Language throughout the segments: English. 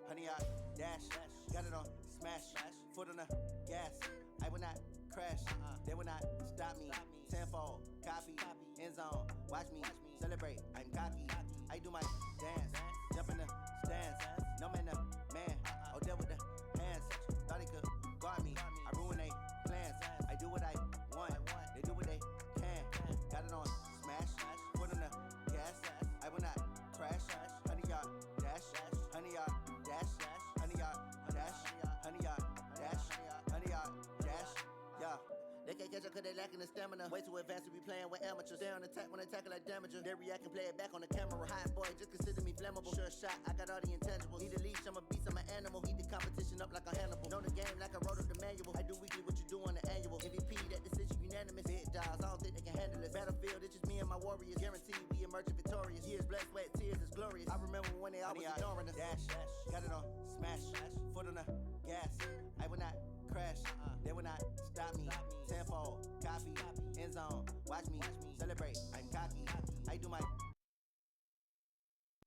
Honey, I dash, got it on smash, foot on the gas. I will not crash, they will not stop me. Tenfold, copy, end zone, watch me celebrate. I'm cocky, I do my dance, jump in the stands. No man, the man, oh, there with the hands. Thought he could guard me, I ruin they plans. I do what I want, they do what they can. Got it on smash, foot on the gas. I will not crash, honey, y'all dash, honey, y'all dash, honey, y'all dash, honey, y'all dash, honey, y'all dash, yeah. They can't catch up cause they lacking the stamina. Way too advanced to be playing with amateurs. Stay on attack when they tackle like damager. They react and play it back on the camera. Hot boy, just consider me flammable. Sure shot, I got all the intangibles. Need a leash, I'm a beast, I'm an animal. Eat the competition up like a Hannibal. Know the game like I wrote up the manual. I do weekly what you do on the annual. MVP, that decision unanimous. Big dogs, I don't think they can handle it. Battlefield, it's just me and my warriors. Guaranteed we emerge victorious. Years, blood, sweat, tears, it's glorious. I remember when they always ignoring us. Dash, got it on smash, foot on the gas. I will not crash, they will not stop me. Tenfold, copy, end zone, watch me celebrate. I'm cocky, I do my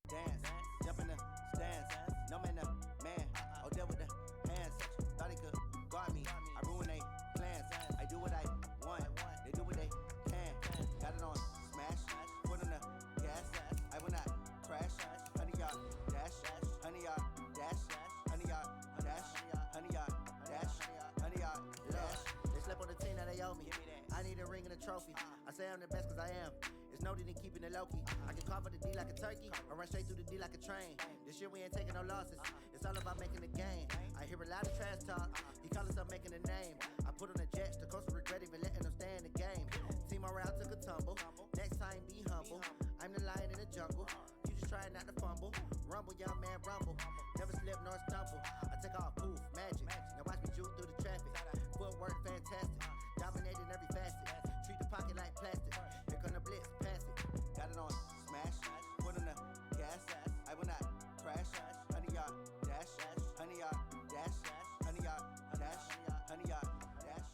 dance, jump in the stands. No man, the man, oh, there with the hands. Thought he could guard me, I ruin they plans. I do what I want, they do what they can. Got it on smash, foot on the gas. I will not crash, honey, y'all dash, honey, y'all dash, honey, y'all dash, honey, y'all dash, honey, y'all dash. They slept on the team that they owe me. I need a ring and a trophy. I say I'm the best cause I am. It's no need in keeping it low-key. I can cover the D like a turkey, or run straight through the D like a train. This year we ain't taking no losses. It's all about making a game. I hear a lot of trash talk. He call himself making a name. I put on the Jets, the coach will regret even letting them stay in the game. Team morale took a tumble. Next time be humble. I'm the lion in the jungle. You just try not to fumble. Rumble, young man, rumble. Never slip nor stumble. I take off, poof, magic. Now watch me juke through the traffic. Footwork fantastic. Dominating every facet. Treat the pocket like plastic. Here come the blitz, pass it. Got it on smash, foot on the gas. I will not crash, honey, y'all dash, honey, y'all dash, honey, y'all dash, honey, y'all dash.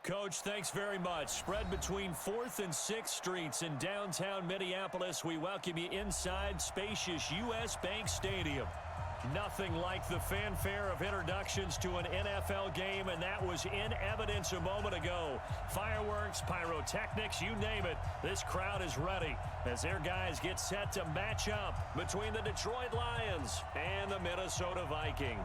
Coach, thanks very much. Spread between 4th and 6th Streets in downtown Minneapolis. We welcome you inside spacious U.S. Bank Stadium. Nothing like the fanfare of introductions to an NFL game, and that was in evidence a moment ago. Fireworks, pyrotechnics, you name it. This crowd is ready as their guys get set to match up between the Detroit Lions and the Minnesota Vikings.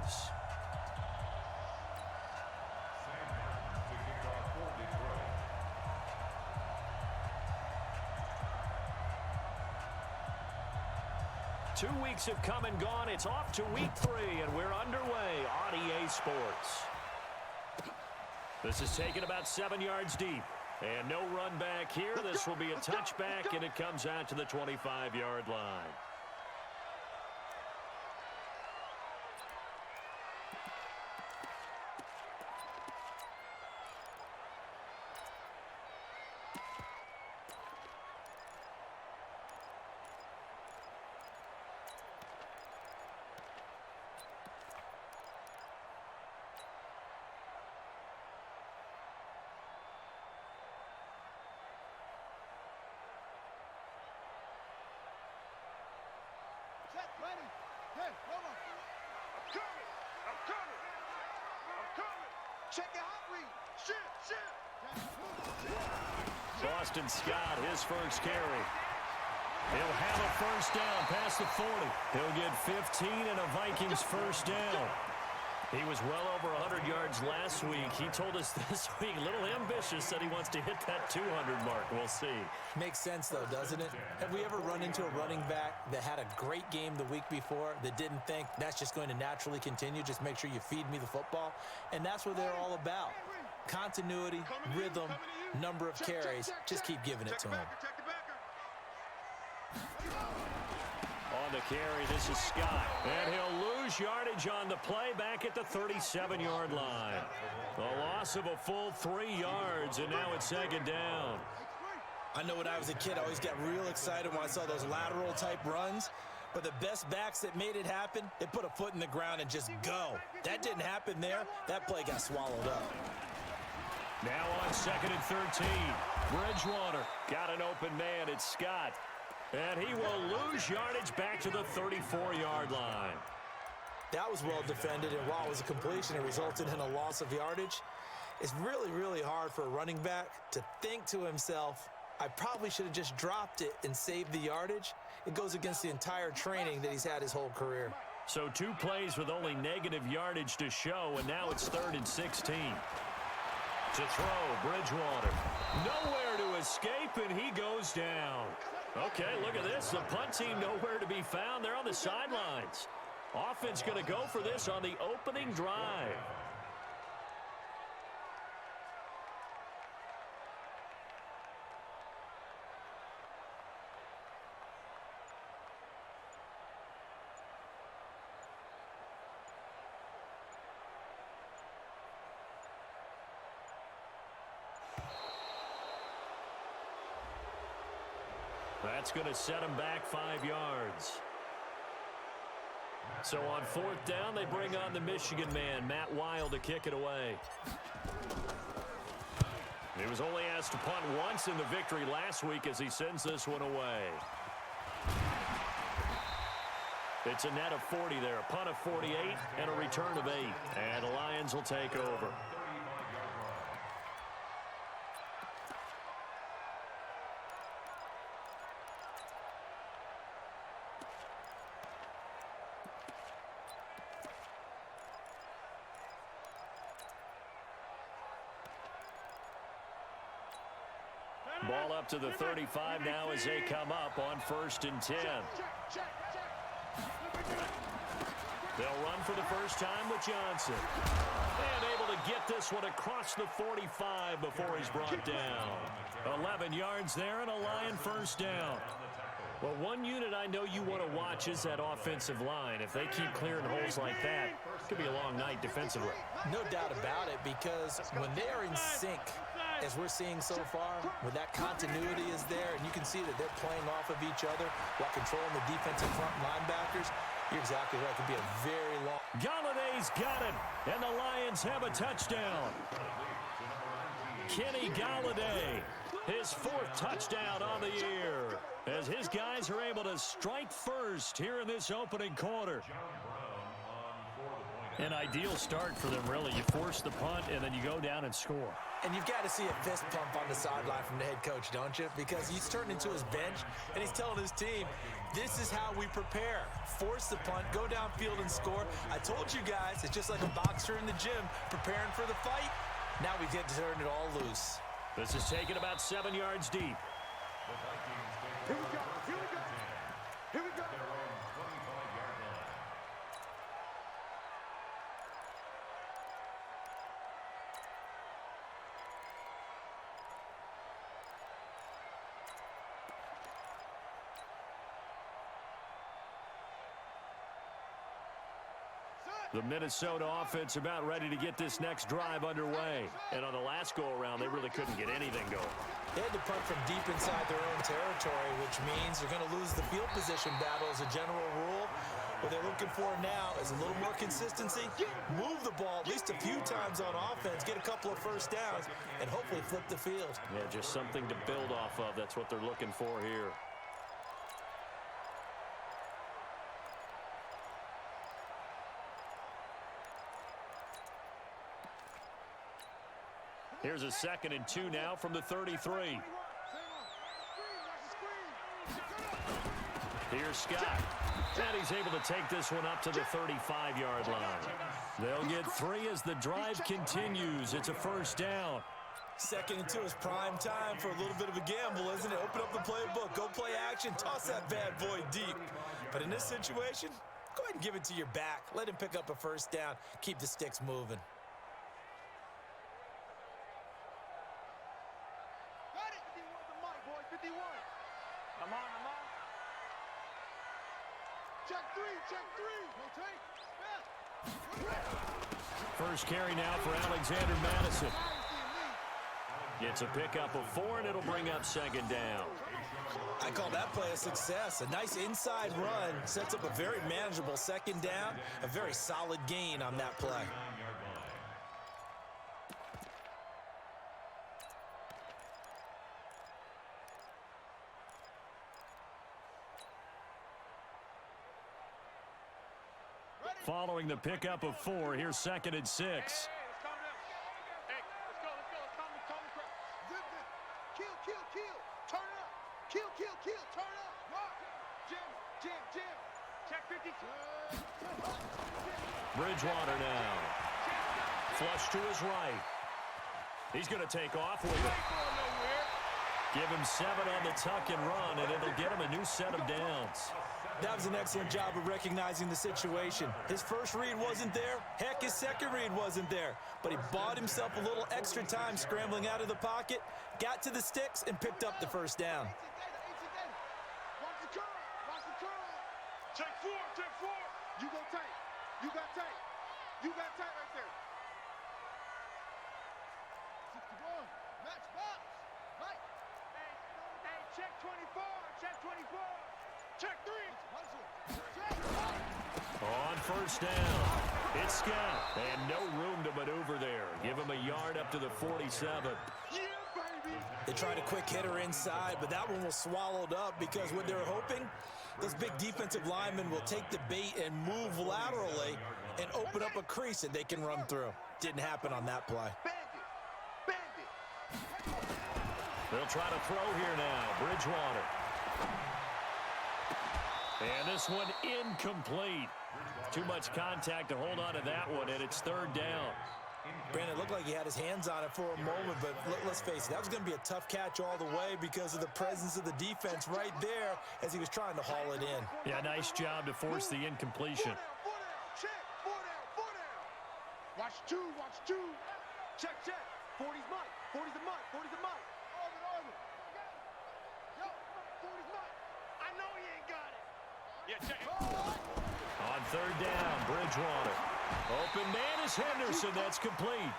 2 weeks have come and gone. It's off to week 3, and we're underway on EA Sports. This is taken about 7 yards deep. And no run back here. This will be a touchback, and it comes out to the 25-yard line. Hey, hold on. I'm coming. Check your hot read. Shit. Boston Scott, his first carry. He'll have a first down past the 40. He'll get 15 and a Vikings first down. He was well over 100 yards last week. He told us this week, a little ambitious, said he wants to hit that 200 mark. We'll see. Makes sense, though, doesn't it? Have we ever run into a running back that had a great game the week before that didn't think that's just going to naturally continue? Just make sure you feed me the football. And that's what they're all about. Continuity, rhythm, number of carries. Just keep giving it to him. On the carry, this is Scott. And he'll lose yardage on the play back at the 37-yard line. A loss of a full 3 yards, and now it's second down. I know when I was a kid, I always got real excited when I saw those lateral-type runs. But the best backs that made it happen, they put a foot in the ground and just go. That didn't happen there. That play got swallowed up. Now on 2nd and 13. Bridgewater got an open man. It's Scott. And he will lose yardage back to the 34-yard line. That was well defended, and while it was a completion, it resulted in a loss of yardage. It's really, really hard for a running back to think to himself, I probably should have just dropped it and saved the yardage. It goes against the entire training that he's had his whole career. So 2 plays with only negative yardage to show, and now it's 3rd and 16. To throw, Bridgewater. Nowhere to escape, and he goes down. Okay, look at this. The punt team nowhere to be found. They're on the sidelines. Offense going to go for this on the opening drive. That's going to set him back 5 yards. So on 4th down, they bring on the Michigan man, Matt Weil, to kick it away. He was only asked to punt once in the victory last week as he sends this one away. It's a net of 40 there, a punt of 48 and a return of 8. And the Lions will take over. Ball up to the 35 now as they come up on 1st and 10. They'll run for the first time with Johnson. And able to get this one across the 45 before he's brought down. 11 yards there and a Lion first down. Well, one unit I know you want to watch is that offensive line. If they keep clearing holes like that, it could be a long night defensively. No doubt about it, because when they are in sync, as we're seeing so far, when that continuity is there, and you can see that they're playing off of each other while controlling the defensive front linebackers, you're exactly right. It could be a very long. Galladay's got it, and the Lions have a touchdown. Kenny Galladay, his 4th touchdown on the year, as his guys are able to strike first here in this opening quarter. An ideal start for them, really. You force the punt, and then you go down and score. And you've got to see a fist pump on the sideline from the head coach, don't you? Because he's turned into his bench, and he's telling his team, this is how we prepare. Force the punt, go downfield and score. I told you guys, it's just like a boxer in the gym preparing for the fight. Now we get to turn it all loose. This is taken about 7 yards deep. Here we go. Here we go. Here we go. The Minnesota offense about ready to get this next drive underway. And on the last go-around, they really couldn't get anything going. They had to punt from deep inside their own territory, which means they're going to lose the field position battle as a general rule. What they're looking for now is a little more consistency, move the ball at least a few times on offense, get a couple of first downs, and hopefully flip the field. Yeah, just something to build off of. That's what they're looking for here. Here's a 2nd and 2 now from the 33. Here's Scott. And he's able to take this one up to the 35-yard line. They'll get 3 as the drive continues. It's a first down. 2nd and 2 is prime time for a little bit of a gamble, isn't it? Open up the playbook, go play action, toss that bad boy deep. But in this situation, go ahead and give it to your back. Let him pick up a first down. Keep the sticks moving. First carry now for Alexander Madison. It's a pickup of 4, and it'll bring up 2nd down. I call that play a success. A nice inside run sets up a very manageable 2nd down. A very solid gain on that play. Following the pickup of 4, here's 2nd and 6. Hey, let's calm down. Hey, let's go. Let's calm the crowd. Zip. Kill. Turn up. Kill. Turn up. Rock. Jim. Check 52. Bridgewater now. Flush to his right. He's going to take off with it. Give him 7 on the tuck and run, and it'll get him a new set of downs. That was an excellent job of recognizing the situation. His first read wasn't there. Heck, his second read wasn't there. But he bought himself a little extra time scrambling out of the pocket, got to the sticks, and picked up the first down. Watch the curl. Check 4. You go tight. You got tight right there. 61. Match box. Right. Hey, check 24. Check 3. On first down, it's Scott. And no room to maneuver there. Give him a yard up to the 47. Yeah, baby. They tried a quick hitter inside, but that one was swallowed up because what they're hoping, those big defensive linemen will take the bait and move laterally and open up a crease that they can run through. Didn't happen on that play. Bandit. They'll try to throw here now. Bridgewater. And this one incomplete. Too much contact to hold on to that one, and it's 3rd down. Brandon, it looked like he had his hands on it for a moment, but let's face it, that was going to be a tough catch all the way because of the presence of the defense right there as he was trying to haul it in. Yeah, nice job to force the incompletion. 4 down. Check. 4 down. Watch 2. Check. 40's Mike. 40's a Mike. Arvin. Yo, 40's Mike. I know he ain't got it. Yeah, check it. On 3rd down, Bridgewater. Open man is Henderson. That's complete.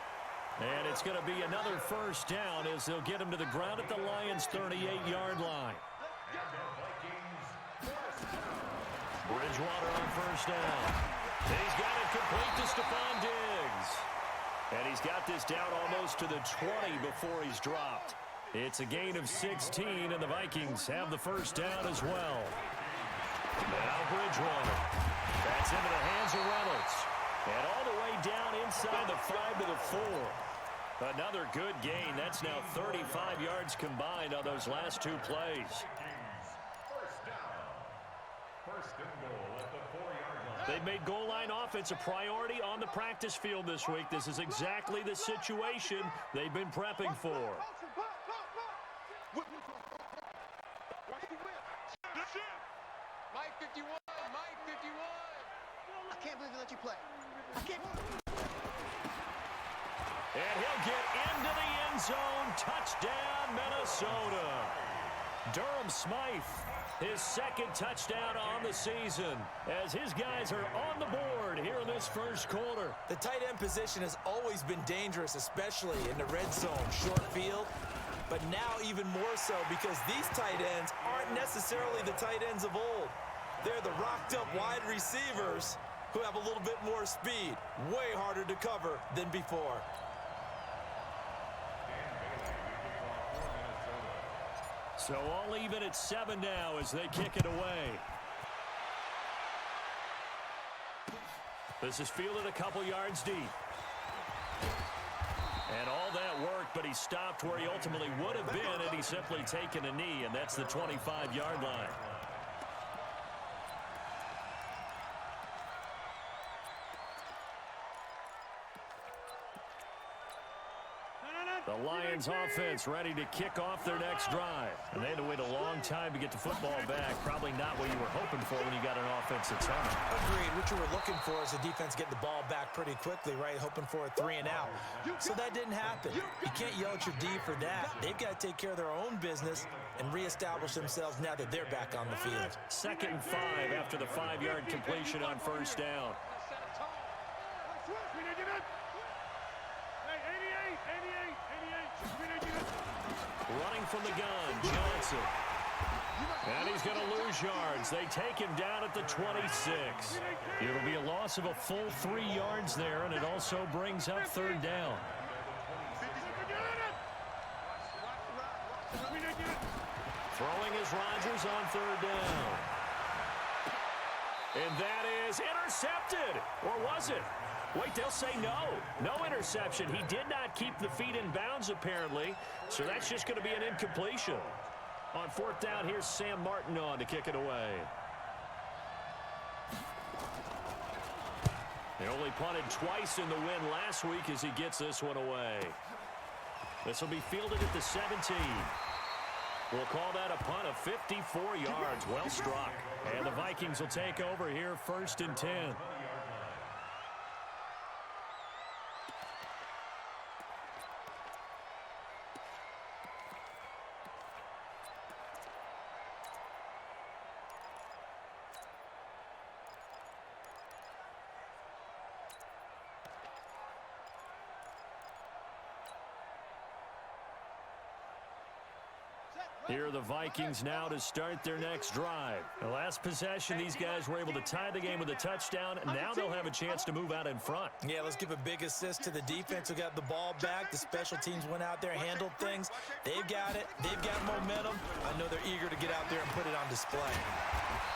And it's going to be another first down as they'll get him to the ground at the Lions' 38-yard line. Bridgewater on first down. He's got it complete to Stephon Diggs. And he's got this down almost to the 20 before he's dropped. It's a gain of 16, and the Vikings have the first down as well. Now Bridgewater. That's into the hands of Reynolds. And all the way down inside the 5 to the 4. Another good gain. That's now 35 yards combined on those last two plays. They've made goal line offense a priority on the practice field this week. This is exactly the situation they've been prepping for. Mike 51, Mike 51. I can't believe they let you play. I can't. And he'll get into the end zone. Touchdown, Minnesota. Durham Smythe, his second touchdown on the season, as his guys are on the board here in this first quarter. The tight end position has always been dangerous, especially in the red zone, short field. But now even more so because these tight ends aren't necessarily the tight ends of old. They're the rocked-up wide receivers who have a little bit more speed, way harder to cover than before. So all even at 7 now as they kick it away. This is fielded a couple yards deep. And all that work, but he stopped where he ultimately would have been had he simply taken a knee, and that's the 25-yard line. The Lions offense ready to kick off their next drive. And they had to wait a long time to get the football back. Probably not what you were hoping for when you got an offense that's home. Agreed. What you were looking for is the defense get the ball back pretty quickly, right? Hoping for a 3 and out. So that didn't happen. You can't yell at your D for that. They've got to take care of their own business and reestablish themselves now that they're back on the field. 2nd and 5 after the 5-yard completion on first down. Running from the gun, Johnson. And he's going to lose yards. They take him down at the 26. It'll be a loss of a full 3 yards there, and it also brings up 3rd down. Throwing is Rodgers on 3rd down. And that is intercepted. Or was it? Wait, they'll say no. No interception. He did not keep the feet in bounds, apparently. So that's just going to be an incompletion. On 4th down, here's Sam Martin on to kick it away. They only punted twice in the win last week as he gets this one away. This will be fielded at the 17. We'll call that a punt of 54 yards. Well struck. And the Vikings will take over here 1st and 10. Here are the Vikings now to start their next drive. The last possession, these guys were able to tie the game with a touchdown, and now they'll have a chance to move out in front. Yeah, let's give a big assist to the defense who got the ball back. The special teams went out there, handled things. They've got it. They've got momentum. I know they're eager to get out there and put it on display.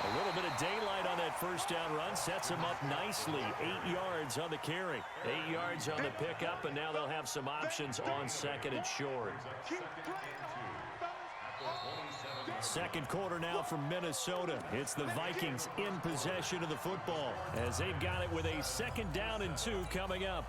A little bit of daylight on that first down run sets them up nicely. 8 yards on the carry, 8 yards on the pickup, and now they'll have some options on 2nd and short. Second quarter now from Minnesota. It's the Vikings in possession of the football as they've got it with a 2nd down and 2 coming up.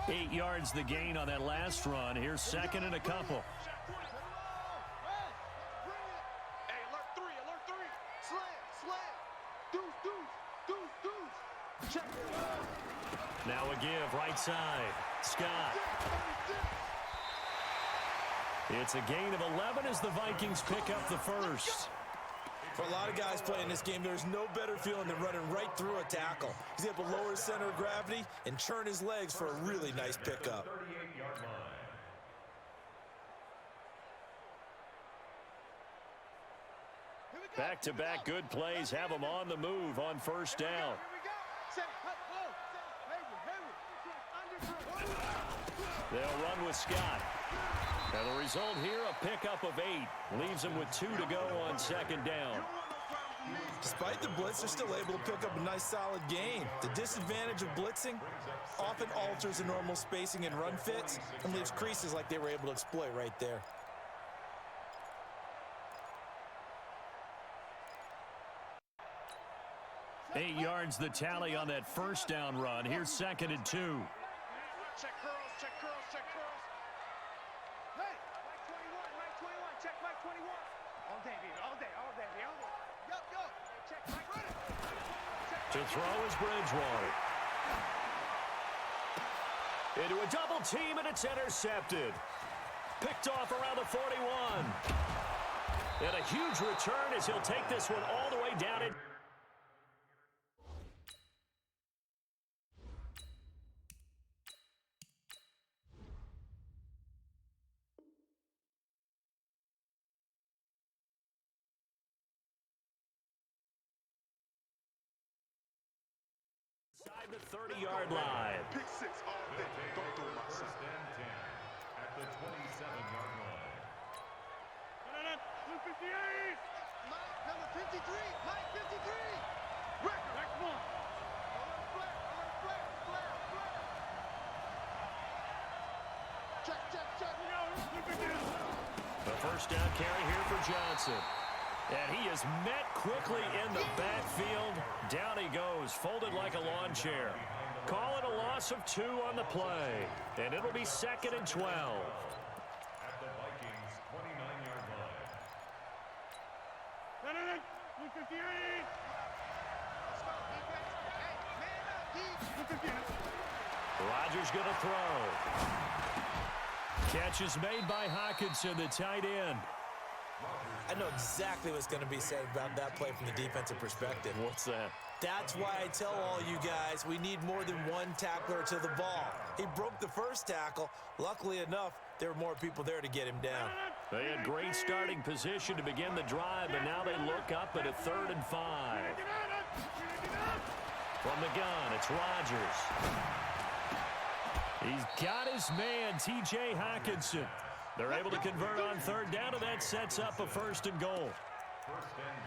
Eight yards the gain on that last run. Here's 2nd and a couple. Now a give, right side. Scott. It's a gain of 11 as the Vikings pick up the first. For a lot of guys playing this game, there's no better feeling than running right through a tackle. He's able to lower his center of gravity and churn his legs for a really nice pickup. Back-to-back good plays have them on the move on first down. They'll run with Scott. And the result here, a pickup of 8. Leaves them with 2 to go on second down. Despite the blitz, they're still able to pick up a nice, solid gain. The disadvantage of blitzing often alters the normal spacing and run fits and leaves creases like they were able to exploit right there. Eight yards the tally on that first down run. Here's second and 2. Check curls, check curls, check curls. Hey, Mike 21, Mike 21, check Mike 21. All day, baby, all day, all day, all day. Yup, yup. Check Mike. Run it. To throw is Bridgewater. Into a double team, and it's intercepted. Picked off around the 41. And a huge return as he'll take this one all the way down it. Inside the 30-yard line. Pick 6 all day. Don't do my son. At the 27-yard line. 258. Mike, number 53. Mike, 53. Record. Next one. Check, check, check. The first down carry here for Johnson. And he is met quickly in the backfield. Down he goes, folded like a lawn chair. Call it a loss of 2 on the play. And it'll be second and 12. At the Vikings' 29-yard line. 258. Rodgers going to throw. Catch is made by Hockenson, the tight end. I know exactly what's going to be said about that play from the defensive perspective. What's that? That's why I tell all you guys we need more than one tackler to the ball. He broke the first tackle. Luckily enough, there were more people there to get him down. They had great starting position to begin the drive, but now they look up at a 3rd and 5. From the gun, it's Rodgers. He's got his man, T.J. Hockenson. They're able to convert on 3rd down, and that sets up a 1st and goal.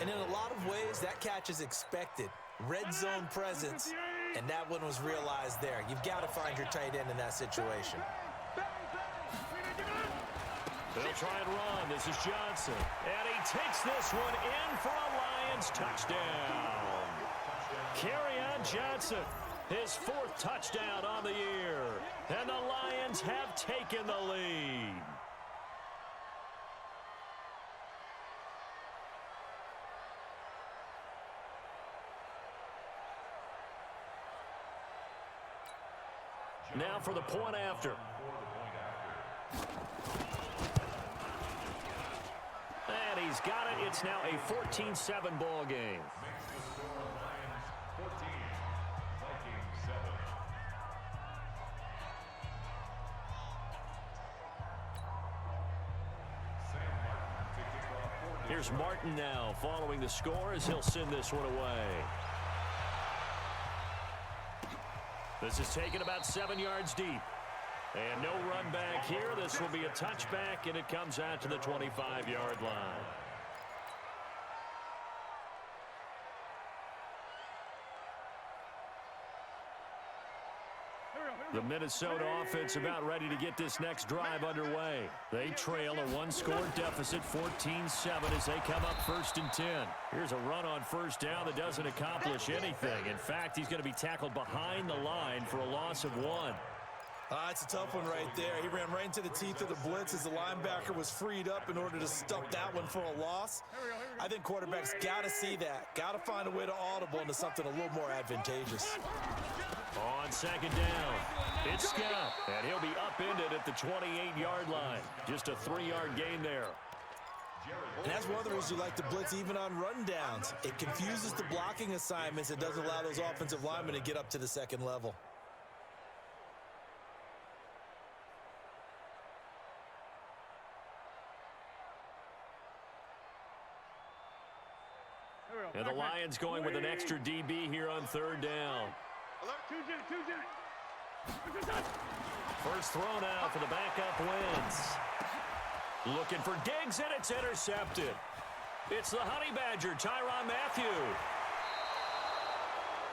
And in a lot of ways, that catch is expected. Red zone presence, and that one was realized there. You've got to find your tight end in that situation. They'll try and run. This is Johnson. And he takes this one in for a Lions touchdown. Kerryon Johnson, his 4th touchdown on the year. And the Lions have taken the lead. Now for the point after. And he's got it. It's now a 14-7 ball game. Here's Martin now following the score as he'll send this one away. This is taken about 7 yards deep. And no run back here. This will be a touchback, and it comes out to the 25-yard line. The Minnesota offense about ready to get this next drive underway. They trail a 1-score deficit, 14-7, as they come up 1st and 10. Here's a run on 1st down that doesn't accomplish anything. In fact, he's going to be tackled behind the line for a loss of 1. It's a tough one right there. He ran right into the teeth of the blitz as the linebacker was freed up in order to stuff that one for a loss. I think quarterbacks got to see that. Got to find a way to audible into something a little more advantageous. On 2nd down, it's Scott, and he'll be upended at the 28-yard line. Just a 3-yard gain there. And that's one of the reasons you like to blitz even on rundowns. It confuses the blocking assignments and doesn't allow those offensive linemen to get up to the 2nd level. And the Lions going with an extra DB here on 3rd down. Alert, 2 Jet. First throw now for the backup Wentz. Looking for Diggs, and it's intercepted. It's the Honey Badger, Tyrann Mathieu.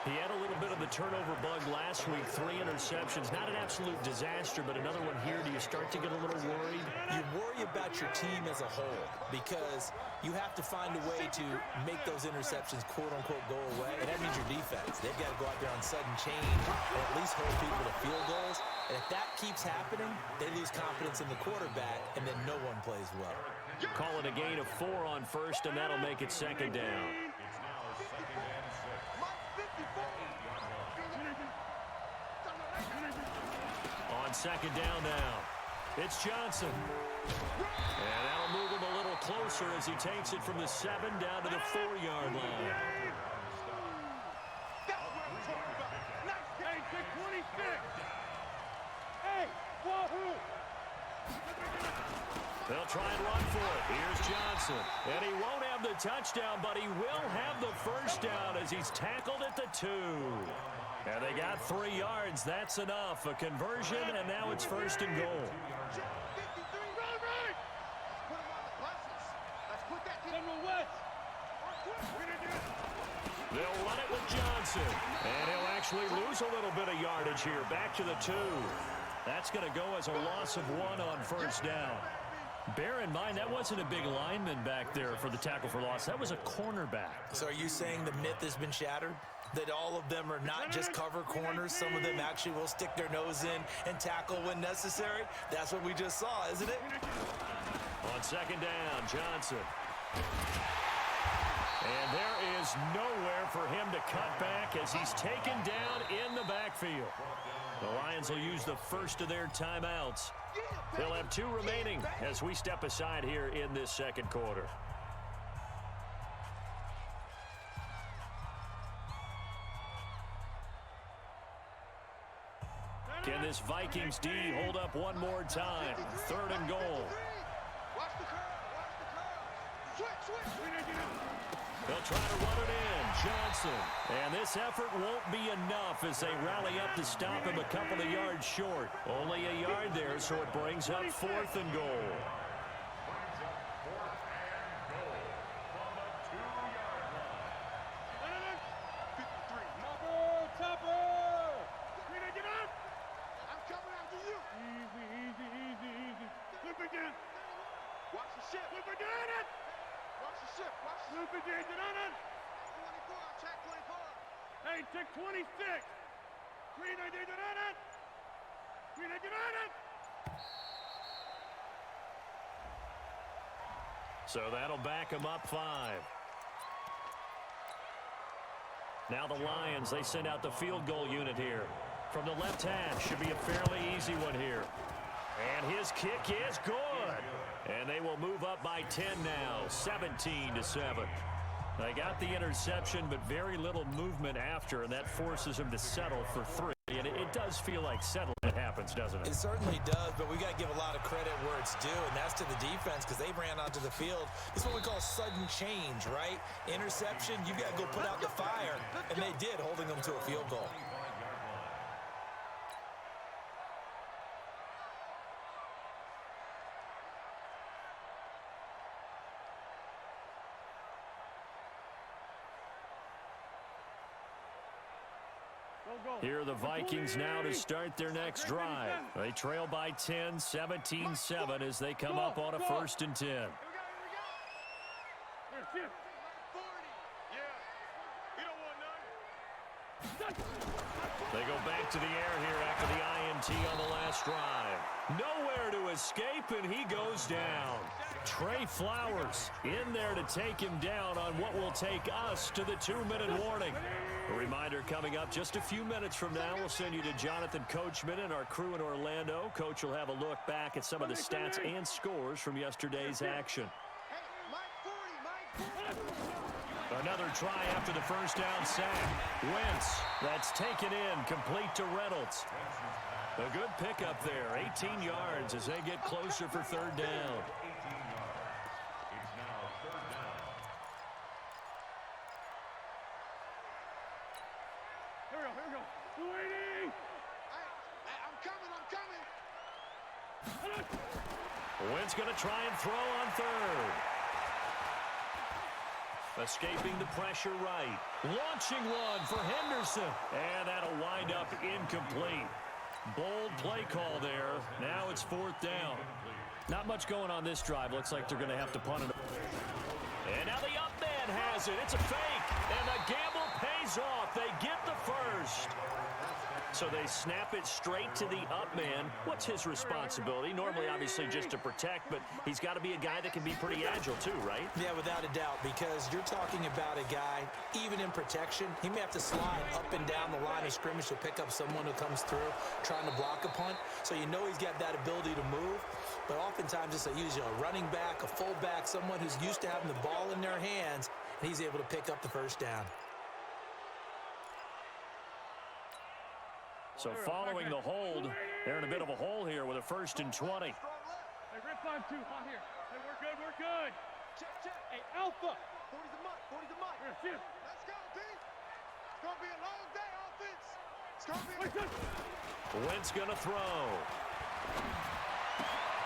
He had a little bit of the turnover bug last week, 3 interceptions. Not an absolute disaster, but another one here. Do you start to get a little worried? You worry about your team as a whole because you have to find a way to make those interceptions, quote-unquote, go away. And that means your defense. They've got to go out there on sudden change and at least hold people to field goals. And if that keeps happening, they lose confidence in the quarterback, and then no one plays well. Call it a gain of 4 on first, and that'll make it second down. On second down now, it's Johnson. And that'll move him a little closer as he takes it from the 7 down to the 4-yard line. That's what I'm talking about. Nice. Hey, 26. Hey, wahoo. They'll try and run for it. Here's Johnson. And he won't have the touchdown, but he will have the first down as he's tackled at the 2. And they got 3 yards. That's enough. A conversion, and now it's first and goal. They'll run it with Johnson. And he'll actually lose a little bit of yardage here. Back to the 2. That's going to go as a loss of 1 on first down. Bear in mind, that wasn't a big lineman back there for the tackle for loss. That was a cornerback. So are you saying the myth has been shattered? That all of them are not just cover corners? Some of them actually will stick their nose in and tackle when necessary? That's what we just saw, isn't it? On second down, Johnson. And there is nowhere for him to cut back as he's taken down in the backfield. The Lions will use the first of their timeouts. They'll have 2 remaining as we step aside here in this second quarter. Can this Vikings D hold up one more time? 3rd and goal. Watch the curve. Switch. They'll try to run it in. Johnson. And this effort won't be enough as they rally up to stop him a couple of yards short. Only a yard there, so it brings up 4th and goal. Hey, check 26. So that'll back him up 5. Now the Lions, they send out the field goal unit here. From the left hash, should be a fairly easy one here. And his kick is good. And they will move up by 10 now, 17-7. They got the interception, but very little movement after, and that forces them to settle for 3. And it does feel like settlement happens, doesn't it? It certainly does, but we got to give a lot of credit where it's due, and that's to the defense because they ran onto the field. It's what we call sudden change, right? Interception, you got to go put out the fire, and they did, holding them to a field goal. Here are the Vikings now to start their next drive. They trail by 10, 17-7 as they come up on a 1st and 10. They go back to the air here after the INT on the last drive. Nowhere to escape, and he goes down. Trey Flowers in there to take him down on what will take us to the 2-minute warning. A reminder coming up just a few minutes from now. We'll send you to Jonathan Coachman and our crew in Orlando. Coach will have a look back at some of the stats and scores from yesterday's action. Another try after the first down sack. Wentz, that's taken in, complete to Reynolds. A good pickup there, 18 yards as they get closer for 3rd down. Here we go. 280. I'm coming. Wynn's going to try and throw on third. Escaping the pressure right. Launching one for Henderson. And that'll wind up incomplete. Bold play call there. Now it's 4th down. Not much going on this drive. Looks like they're going to have to punt it. And now the up man has it. It's a fake. And the gamble pays off. They get the first. So they snap it straight to the up man. What's his responsibility? Normally, obviously, just to protect, but he's got to be a guy that can be pretty agile too, right? Yeah, without a doubt, because you're talking about a guy, even in protection, he may have to slide up and down the line of scrimmage to pick up someone who comes through trying to block a punt. So you know he's got that ability to move, but oftentimes it's usually a running back, a fullback, someone who's used to having the ball in their hands, and he's able to pick up the first down. So following the hold, they're in a bit of a hole here with a 1st and 20. Hey, rip on 2. On here. Hey, we're good. We're good. Check, check. Hey, Alpha. 40's a month. 40's a month. Here, Let's go, D. It's going to be a long day, offense. It's going to be Wentz going to throw.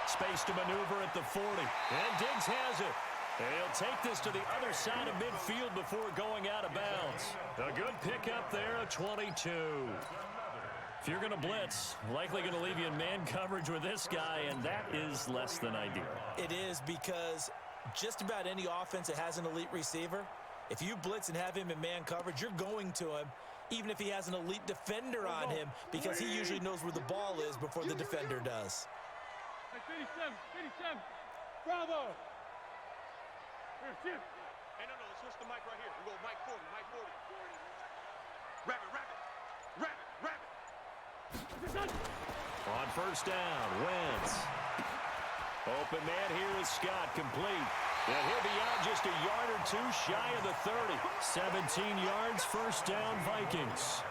Space to maneuver at the 40. And Diggs has it. And he'll take this to the other side of midfield before going out of bounds. A good pickup there, a 22. If you're going to blitz, likely going to leave you in man coverage with this guy, and that is less than ideal. It is, because just about any offense that has an elite receiver, if you blitz and have him in man coverage, you're going to him, even if he has an elite defender on him, because he usually knows where the ball is before the defender does. Hey, 57. Bravo. Here, shift. Hey, no, let's switch the mic right here. We go mic 40, mic 40. Rabbit. On 1st down, Wentz. Open man here is Scott, complete. And he'll be out just a yard or 2 shy of the 30. 17 yards, 1st down, Vikings.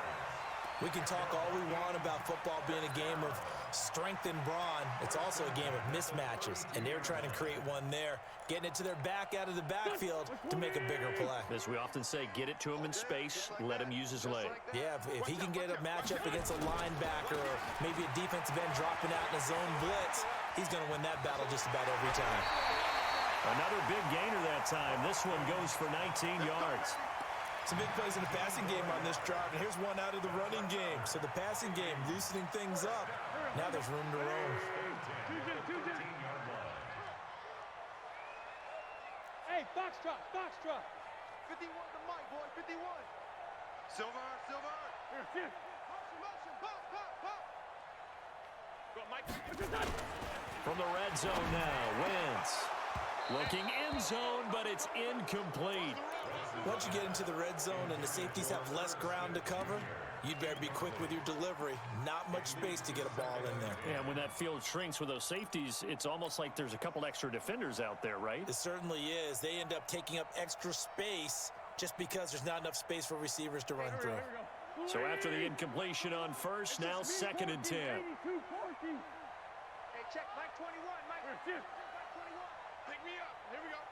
We can talk all we want about football being a game of strength and brawn. It's also a game of mismatches, and they're trying to create one there, getting it to their back out of the backfield to make a bigger play. As we often say, get it to him in space, let him use his leg. Yeah, if he can get a matchup against a linebacker or maybe a defensive end dropping out in a zone blitz, he's going to win that battle just about every time. Another big gainer that time. This one goes for 19 yards. Some big plays in the passing game on this drive, and here's one out of the running game. So the passing game loosening things up. Now there's room to roam. Hey, box drop. 51 the mic, boy, 51. Silver. Here, shift. Motion, pop. Go, Mike. From the red zone now, Wentz. Looking in zone, but it's incomplete. Once you get into the red zone and the safeties have less ground to cover, you'd better be quick with your delivery. Not much space to get a ball in there. And when that field shrinks with those safeties, it's almost like there's a couple extra defenders out there, right? It certainly is. They end up taking up extra space just because there's not enough space for receivers to run through. So after the incompletion on 1st, now 2nd and 10. Hey, check, Mike 21, Mike. Here, shift. Mike 21. Pick me up. Here we go.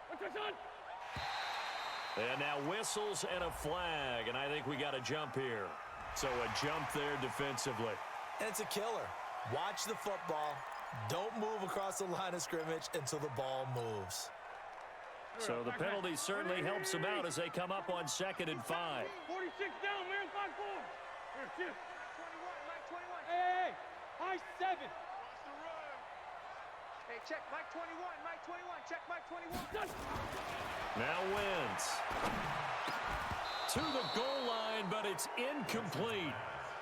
What's this on? And now whistles and a flag, and I think we got a jump here. So a jump there defensively. And it's a killer. Watch the football. Don't move across the line of scrimmage until the ball moves. So the penalty certainly helps them out as they come up on 2nd and 5. 46 down, man. 5-4. Here, shift. 21, Mike 21. Hey, high 7. Watch the run. Hey, check, Mike 21, Mike 21. Check, Mike 21. Now Wentz. To the goal line, but it's incomplete.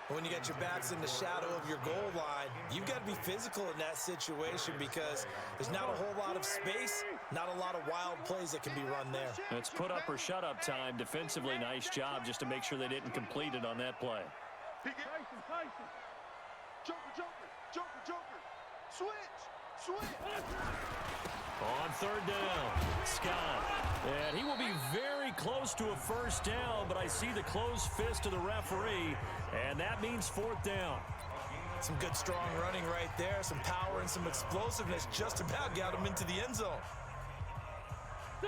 When you got your backs in the shadow of your goal line, you've got to be physical in that situation because there's not a whole lot of space, not a lot of wild plays that can be run there. It's put up or shut up time. Defensively, nice job just to make sure they didn't complete it on that play. Tyson. Joker. Switch. On 3rd down, Scott. And he will be very close to a 1st down, but I see the closed fist of the referee, and that means 4th down. Some good, strong running right there, some power and some explosiveness just about got him into the end zone.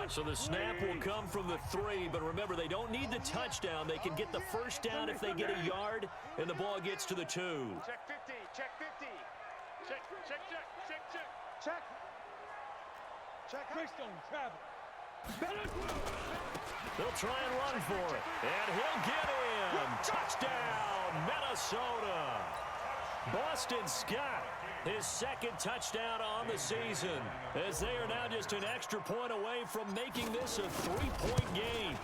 So the snap will come from the 3, but remember, they don't need the touchdown. They can get the 1st down if they get a yard, and the ball gets to the 2. Check 50. Check, check, check, check, check. Check. Check. Greystone, travel. They'll try and run for it. And he'll get in. Touchdown, Minnesota. Boston Scott, his second touchdown on the season, as they are now just an extra point away from making this a 3-point game.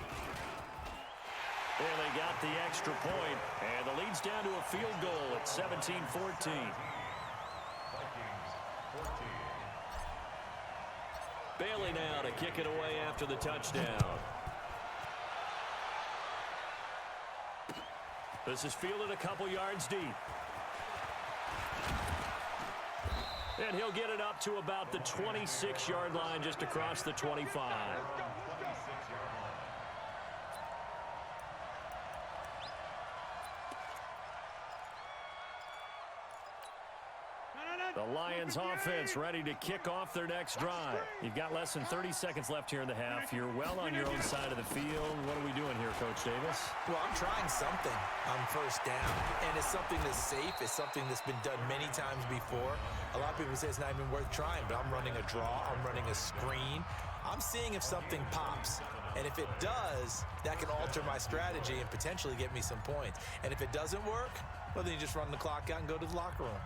And they got the extra point, and the lead's down to a field goal at 17-14. Bailey now to kick it away after the touchdown. This is fielded a couple yards deep. And he'll get it up to about the 26-yard line, just across the 25. The Lions offense ready to kick off their next drive. You've got less than 30 seconds left here in the half. You're well on your own side of the field. What are we doing here, Coach Davis? Well, I'm trying something on first down, and it's something that's safe. It's something that's been done many times before. A lot of people say it's not even worth trying, but I'm running a draw. I'm running a screen. I'm seeing if something pops. And if it does, that can alter my strategy and potentially get me some points. And if it doesn't work, well, then you just run the clock out and go to the locker room.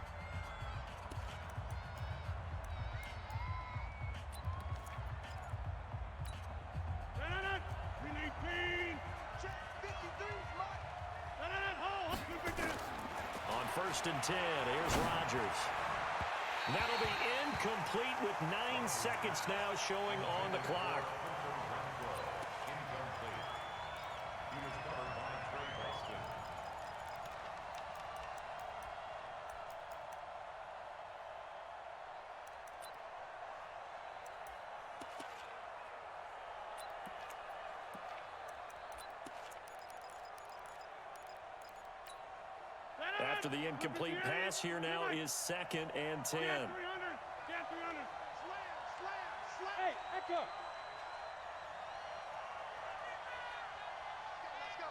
First and 10. Here's Rodgers. That'll be incomplete with 9 seconds now showing on the clock. After the incomplete pass, here now is 2nd and 10. Get 300. Get 300. Slam. Hey, Echo. Let's go.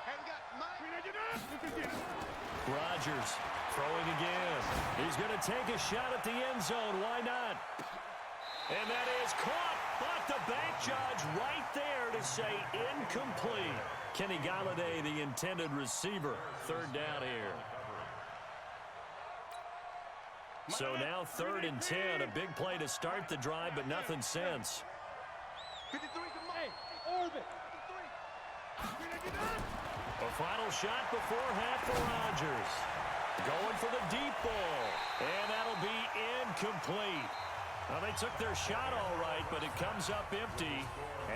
Hey, we got Mike. Rodgers throwing again. He's going to take a shot at the end zone. Why not? And that is caught. But the bank judge right there to say incomplete. Kenny Galladay, the intended receiver. 3rd down here. So now 3rd and 10. A big play to start the drive, but nothing since. 53 to Mike. Hey, orbit. A final shot before half for Rodgers. Going for the deep ball. And that'll be incomplete. Well, they took their shot all right, but it comes up empty,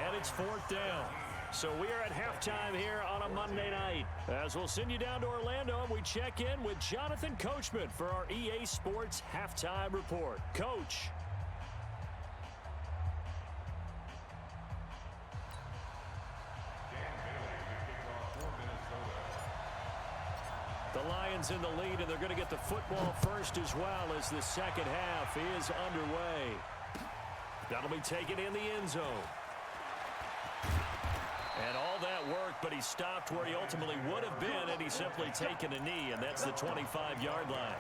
and it's 4th down. So we are at halftime here on a Monday night. As we'll send you down to Orlando, and we check in with Jonathan Coachman for our EA Sports Halftime Report. Coach. The Lions in the lead, and they're going to get the football first as well as the second half is underway. That'll be taken in the end zone. And all that worked, but he stopped where he ultimately would have been, and he's simply taken a knee, and that's the 25-yard line.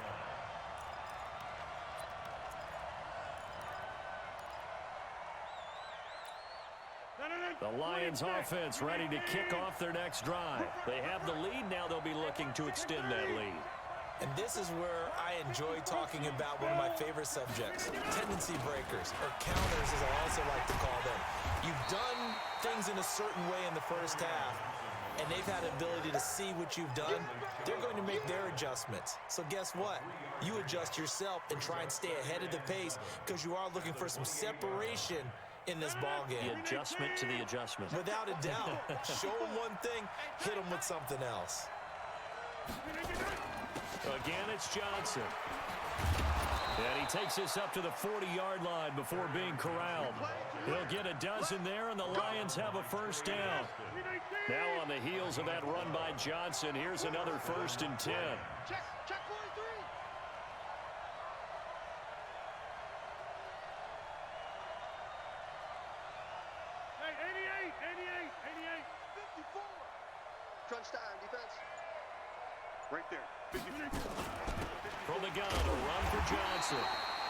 The Lions offense ready to kick off their next drive. They have the lead now. They'll be looking to extend that lead. And this is where I enjoy talking about one of my favorite subjects, tendency breakers, or counters as I also like to call them. You've done things in a certain way in the first half, and they've had the ability to see what you've done. They're going to make their adjustments. So guess what? You adjust yourself and try and stay ahead of the pace because you are looking for some separation in this ball game. The adjustment to the adjustment. Without a doubt. Show them one thing, hit them with something else. Again, it's Johnson. And he takes this up to the 40-yard line before being corralled. He'll get a dozen there, and the Lions have a first down. Now on the heels of that run by Johnson, here's another 1st and 10. Check 43. Hey, 88. 54. Crunch time, defense. Right there. From the gun, a run for Johnson.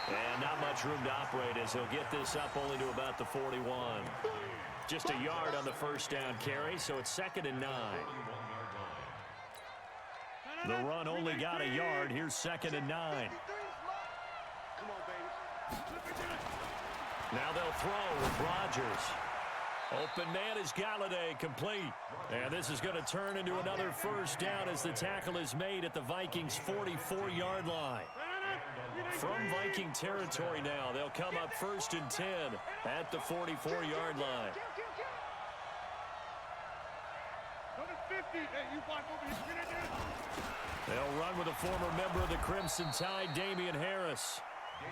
And not much room to operate as he'll get this up only to about the 41. Just a yard on the first down carry, so it's 2nd and 9. The run only got a yard. Here's 2nd and 9. Come on, baby. Now they'll throw with Rodgers. Open man is Galladay, complete. And this is going to turn into another first down as the tackle is made at the Vikings' 44-yard line. From Viking territory now, they'll come up 1st and 10 at the 44-yard line. They'll run with a former member of the Crimson Tide, Damian Harris.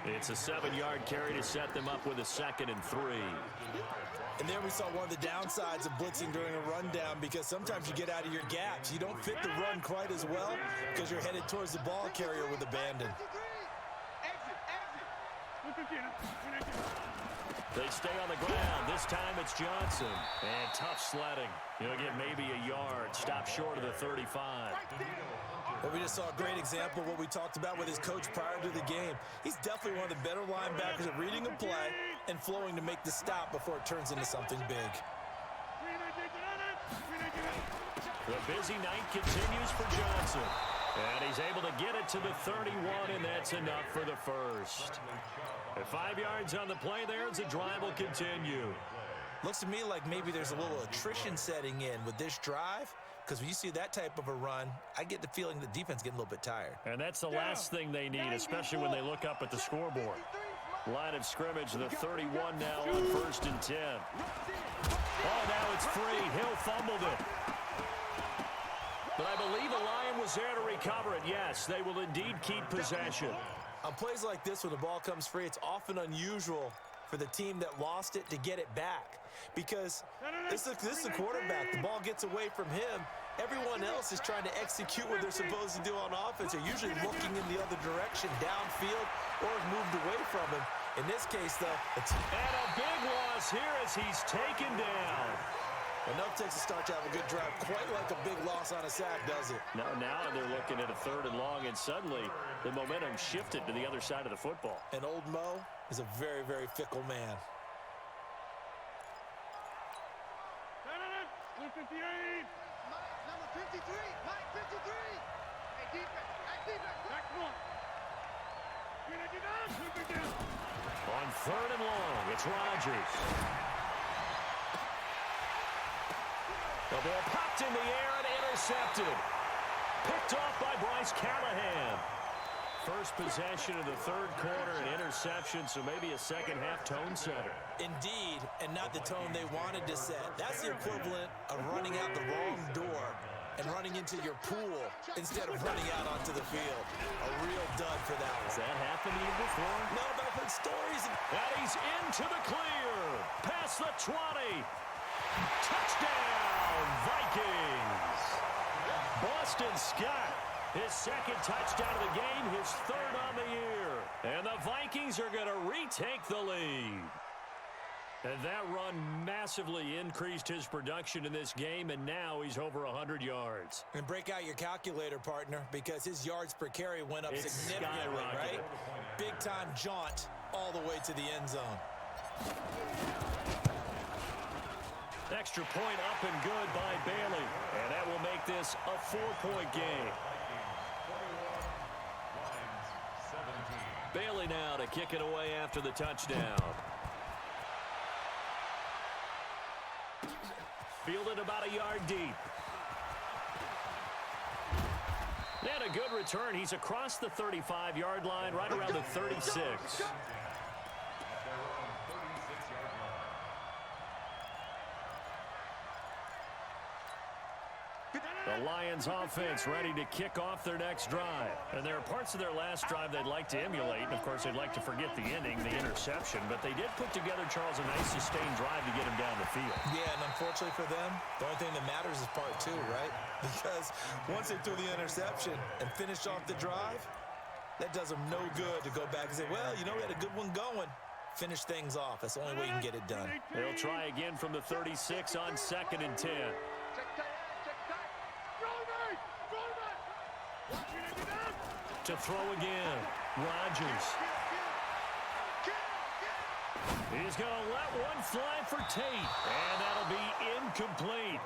It's a 7-yard carry to set them up with a 2nd and 3. And there we saw one of the downsides of blitzing during a rundown, because sometimes you get out of your gaps. You don't fit the run quite as well because you're headed towards the ball carrier with abandon. They stay on the ground. This time it's Johnson. And tough sledding. He'll get maybe a yard. Stop short of the 35. Well, we just saw a great example of what we talked about with his coach prior to the game. He's definitely one of the better linebackers at reading a play and flowing to make the stop before it turns into something big. The busy night continues for Johnson. And he's able to get it to the 31, and that's enough for the first. At 5 yards on the play there as the drive will continue. Looks to me like maybe there's a little attrition setting in with this drive, because when you see that type of a run, I get the feeling the defense getting a little bit tired. And that's the last thing they need, especially when they look up at the scoreboard. Line of scrimmage, the 31 now on 1st and 10. Oh, now it's free. Hill fumbled it. But I believe a Lion was there to recover it. Yes, they will indeed keep possession. On plays like this, when the ball comes free, it's often unusual for the team that lost it to get it back, because this is the quarterback. The ball gets away from him. Everyone else is trying to execute what they're supposed to do on offense. They're usually looking in the other direction, downfield, or have moved away from him. In this case, though, it's... And a big loss here as he's taken down. Enough takes a start to have a good drive. Quite like a big loss on a sack, does it? Now they're looking at a 3rd and long, and suddenly the momentum shifted to the other side of the football. And old Mo is a very, very fickle man. Number 58. Number 53. Mike 53. Hey, defense. Hey, defense. Back one. On 3rd and long, it's Rodgers. The ball popped in the air and intercepted. Picked off by Bryce Callahan. First possession of the 3rd quarter, an interception, so maybe a second-half tone setter. Indeed, and not the tone they wanted to set. That's the equivalent of running out the wrong door and running into your pool instead of running out onto the field. A real dud for that one. Has that happened to you before? No, but I've heard stories. And he's into the clear. Past the 20. Touchdown, Vikings. Boston Scott, his 2nd touchdown of the game, his 3rd on the year. And the Vikings are going to retake the lead. And that run massively increased his production in this game, and now he's over 100 yards. And break out your calculator, partner, because his yards per carry went up significantly, right? Big-time jaunt all the way to the end zone. Extra point up and good by Bailey. And that will make this a 4-point game. Bailey now to kick it away after the touchdown. Fielded about a yard deep. And a good return. He's across the 35-yard line, right around the 36. The Lions offense ready to kick off their next drive. And there are parts of their last drive they'd like to emulate. And, of course, they'd like to forget the ending, the interception. But they did put together, Charles, a nice sustained drive to get him down the field. Yeah, and unfortunately for them, the only thing that matters is part 2, right? Because once they threw the interception and finished off the drive, that does them no good to go back and say, well, you know, we had a good one going. Finish things off. That's the only way you can get it done. They'll try again from the 36 on 2nd and 10. To throw again. Rodgers. He's going to let one fly for Tate. And that'll be incomplete.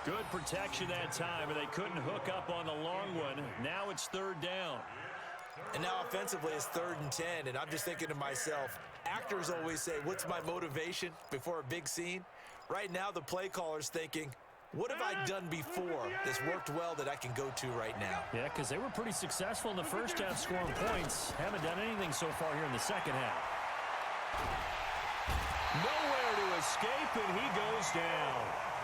Good protection that time, and they couldn't hook up on the long one. Now it's third down. And now offensively it's 3rd and 10, and I'm just thinking to myself, actors always say, what's my motivation before a big scene? Right now the play caller's thinking, what have I done before that's worked well that I can go to right now? Yeah, because they were pretty successful in the first half scoring points. Haven't done anything so far here in the second half. Nowhere to escape, and he goes down.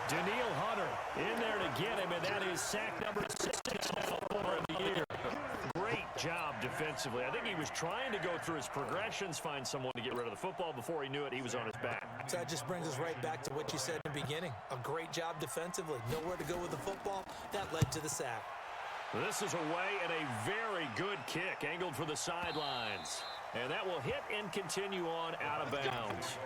Daniil Hunter in there to get him, and that is sack number 6 of the year. Great job defensively. I think he was trying to go through his progressions, find someone to get rid of the football. Before he knew it, he was on his back. So that just brings us right back to what you said in the beginning. A great job defensively. Nowhere to go with the football. That led to the sack. This is away, and a very good kick angled for the sidelines. And that will hit and continue on out of bounds.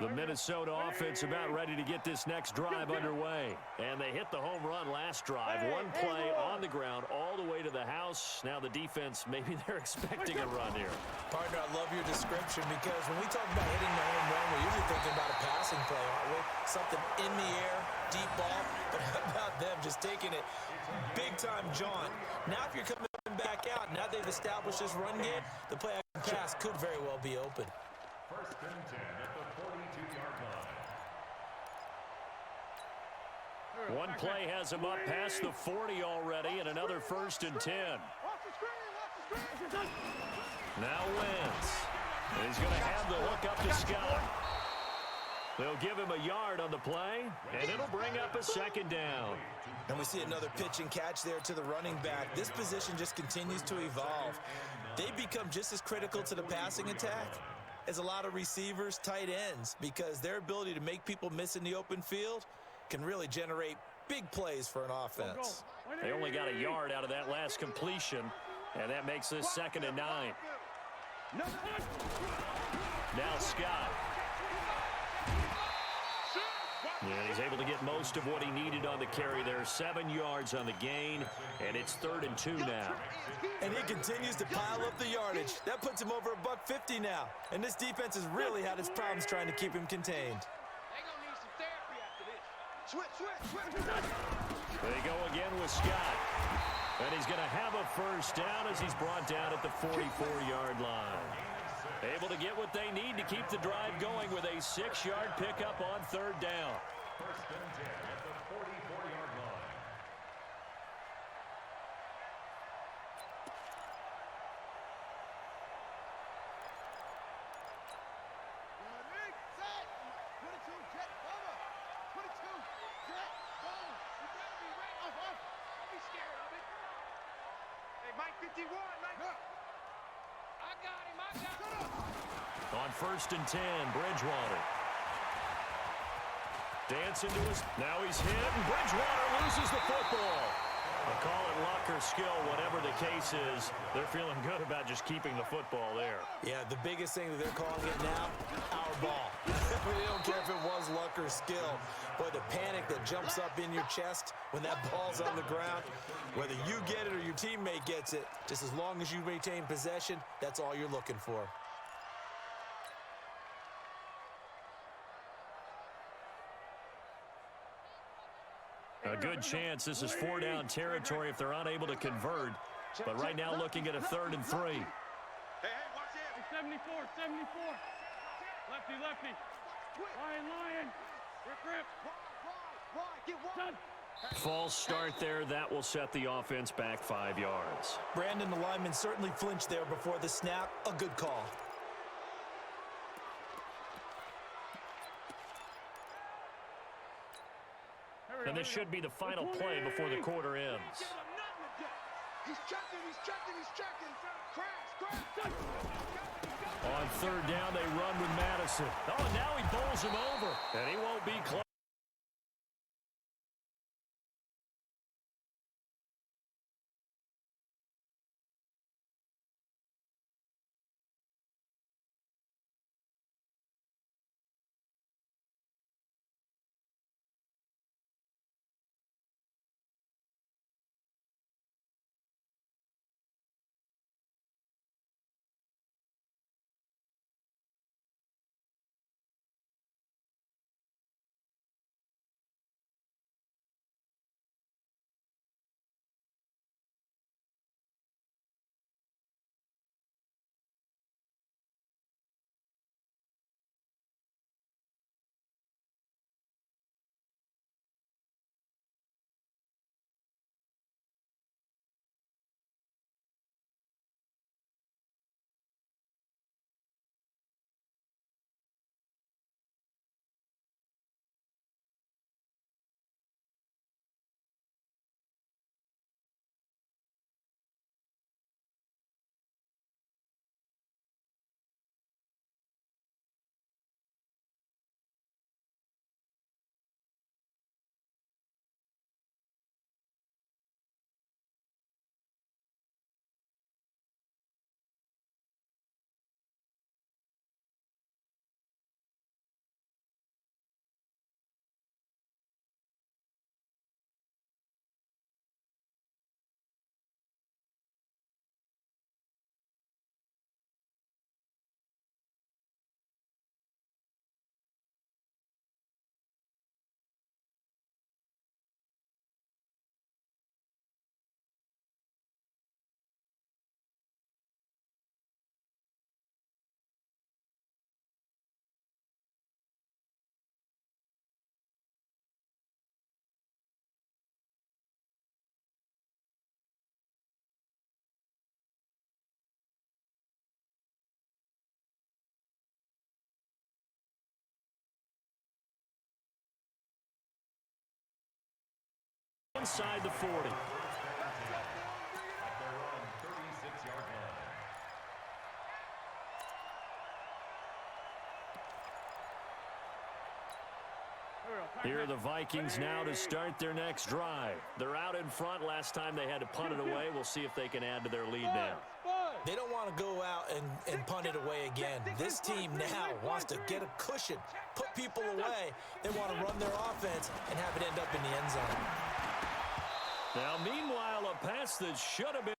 The Minnesota offense about ready to get this next drive underway. And they hit the home run last drive. One play on the ground all the way to the house. Now the defense, maybe they're expecting a run here. Partner, I love your description because when we talk about hitting the home run, we're usually thinking about a passing play, aren't we? Something in the air, deep ball. But how about them just taking it big-time jaunt? Now if you're coming back out, now they've established this run game, the play action pass could very well be open. 1st and 10 at the 42-yard line. One play has him up past the 40 already, and another 1st and 10. Now Wentz. He's going to have the hook up to Scott. They'll give him a yard on the play, and it'll bring up a 2nd down. And we see another pitch and catch there to the running back. This position just continues to evolve. They become just as critical to the passing attack as a lot of receivers, tight ends, because their ability to make people miss in the open field can really generate big plays for an offense. They only got a yard out of that last completion, and that makes this 2nd and 9. Now Scott. And he's able to get most of what he needed on the carry there. 7 yards on the gain, and it's 3rd and 2 now. And he continues to pile up the yardage. That puts him over $150 now. And this defense has really had its problems trying to keep him contained. They go again with Scott. And he's going to have a 1st down as he's brought down at the 44-yard line. Able to get what they need to keep the drive going with a 6-yard pickup on 3rd down. 1st and 10 at the 44-yard line. Mike 51, Mike. I got him. On 1st and 10, Bridgewater. Dancing to his... Now he's hit, and Bridgewater loses the football. They'll call it luck or skill, whatever the case is. They're feeling good about just keeping the football there. Yeah, the biggest thing that they're calling it now, our ball. They don't care if it was luck or skill. Boy, the panic that jumps up in your chest when that ball's on the ground, whether you get it or your teammate gets it, just as long as you maintain possession, that's all you're looking for. A good chance this is 4-down territory if they're unable to convert. But right now looking at a 3rd and 3. Hey, watch it. 74. Lefty. Lion. Rip. Get one. False start there. That will set the offense back 5 yards. Brandon, the lineman certainly flinched there before the snap. A good call. And this should be the final play before the quarter ends. He's checking. Crash. On third down, they run with Madison. Oh, and now he bowls him over, and he won't be close. Inside the 40. At their own 36-yard line. Here are the Vikings now to start their next drive. They're out in front. Last time they had to punt it away. We'll see if they can add to their lead now. They don't want to go out and punt it away again. This team now wants to get a cushion, put people away. They want to run their offense and have it end up in the end zone. Now, meanwhile, a pass that should have been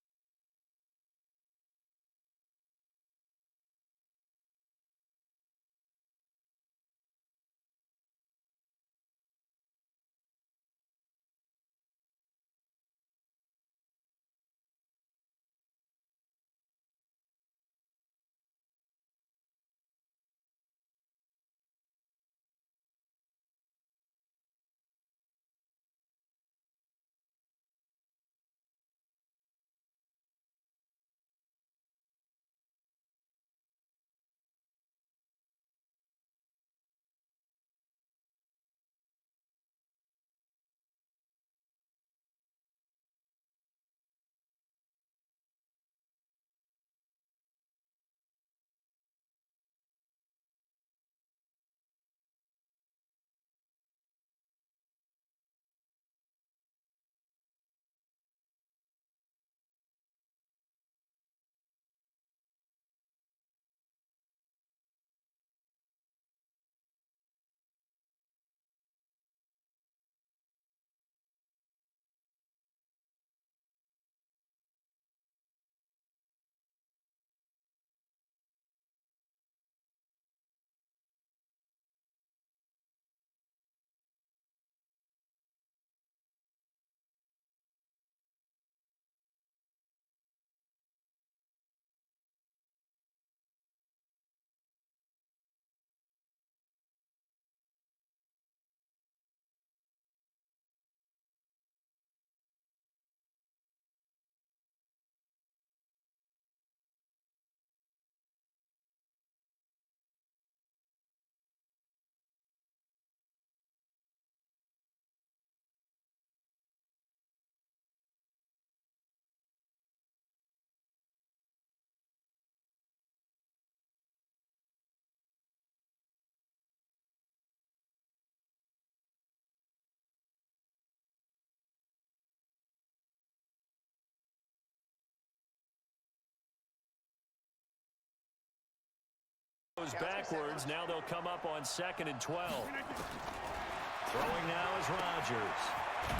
Goes backwards. Now they'll come up on 2nd and 12. Throwing now is Rodgers.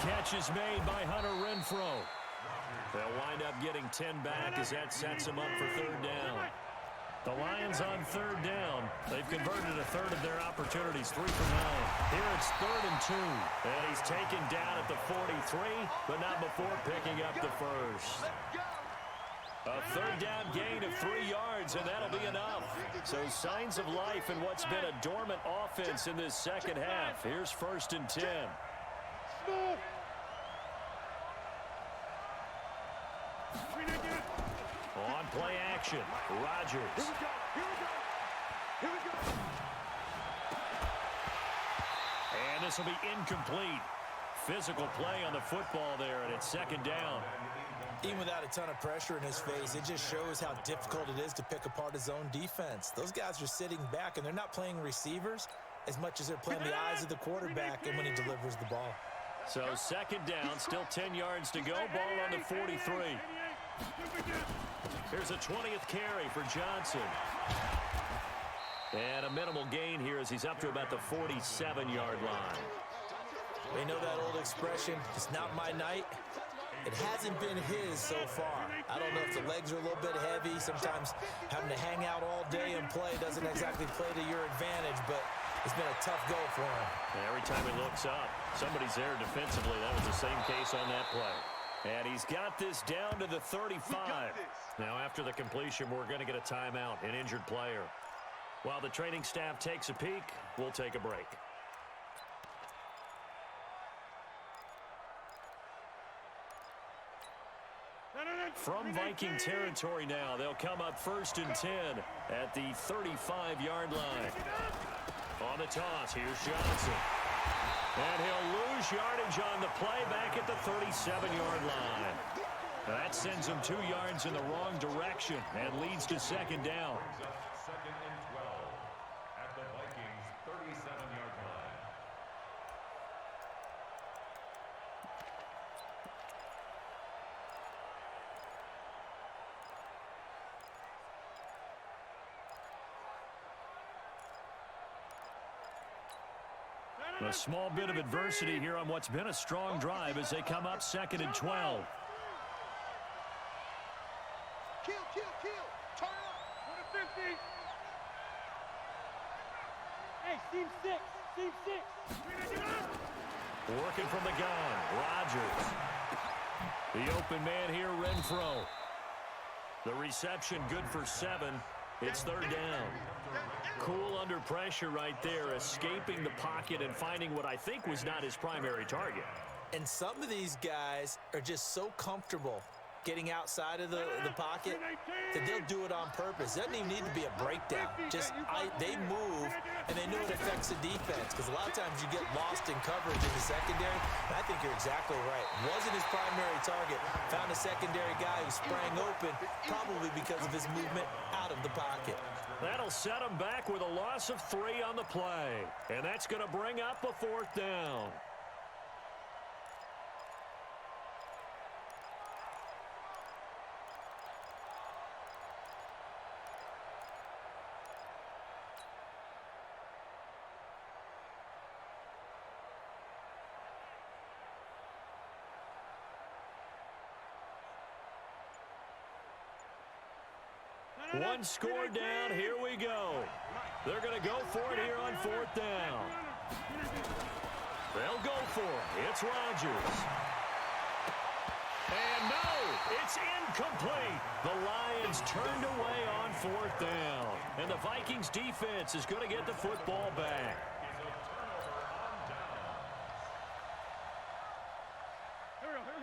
Catch is made by Hunter Renfrow. They'll wind up getting 10 back as that sets them up for 3rd down. The Lions on 3rd down. They've converted a third of their opportunities, 3 for 9. Here it's 3rd and 2. And he's taken down at the 43, but not before picking up the first. A 3rd down gain of 3 yards, and that'll be enough. So signs of life in what's been a dormant offense in this second half. Here's 1st and 10. On play action, Rodgers. Here we go. And this will be incomplete. Physical play on the football there, and it's 2nd down. Even without a ton of pressure in his face, it just shows how difficult it is to pick apart his own defense. Those guys are sitting back, and they're not playing receivers as much as they're playing the eyes of the quarterback and when he delivers the ball. So 2nd down, still 10 yards to go. Ball on the 43. Here's a 20th carry for Johnson. And a minimal gain here as he's up to about the 47-yard line. They know that old expression, it's not my night. It hasn't been his so far. I don't know if the legs are a little bit heavy. Sometimes having to hang out all day and play doesn't exactly play to your advantage, but it's been a tough go for him. And every time he looks up, somebody's there defensively. That was the same case on that play. And he's got this down to the 35. Now, after the completion, we're going to get a timeout, an injured player. While the training staff takes a peek, we'll take a break. From Viking territory now, they'll come up 1st and 10 at the 35-yard line. On the toss, here's Johnson. And he'll lose yardage on the play back at the 37-yard line. That sends him 2 yards in the wrong direction and leads to 2nd down. 2nd and 12 at the Vikings' 37-yard line. A small bit of adversity here on what's been a strong drive as they come up 2nd and 12. Kill. Turn up. 50. Hey, Team 6. Working from the gun, Rodgers. The open man here, Renfrow. The reception good for 7. It's 3rd down. Cool under pressure right there, escaping the pocket and finding what I think was not his primary target. And some of these guys are just so comfortable getting outside of the pocket that they'll do it on purpose. It doesn't even need to be a breakdown. They move, and they know it affects the defense because a lot of times you get lost in coverage in the secondary, and I think you're exactly right. Wasn't his primary target. Found a secondary guy who sprang open, probably because of his movement out of the pocket. That'll set him back with a loss of 3 on the play, and that's going to bring up a 4th down. One score down, here we go. They're going to go for it here on 4th down. They'll go for it. It's Rodgers. And no, it's incomplete. The Lions turned away on 4th down. And the Vikings defense is going to get the football back.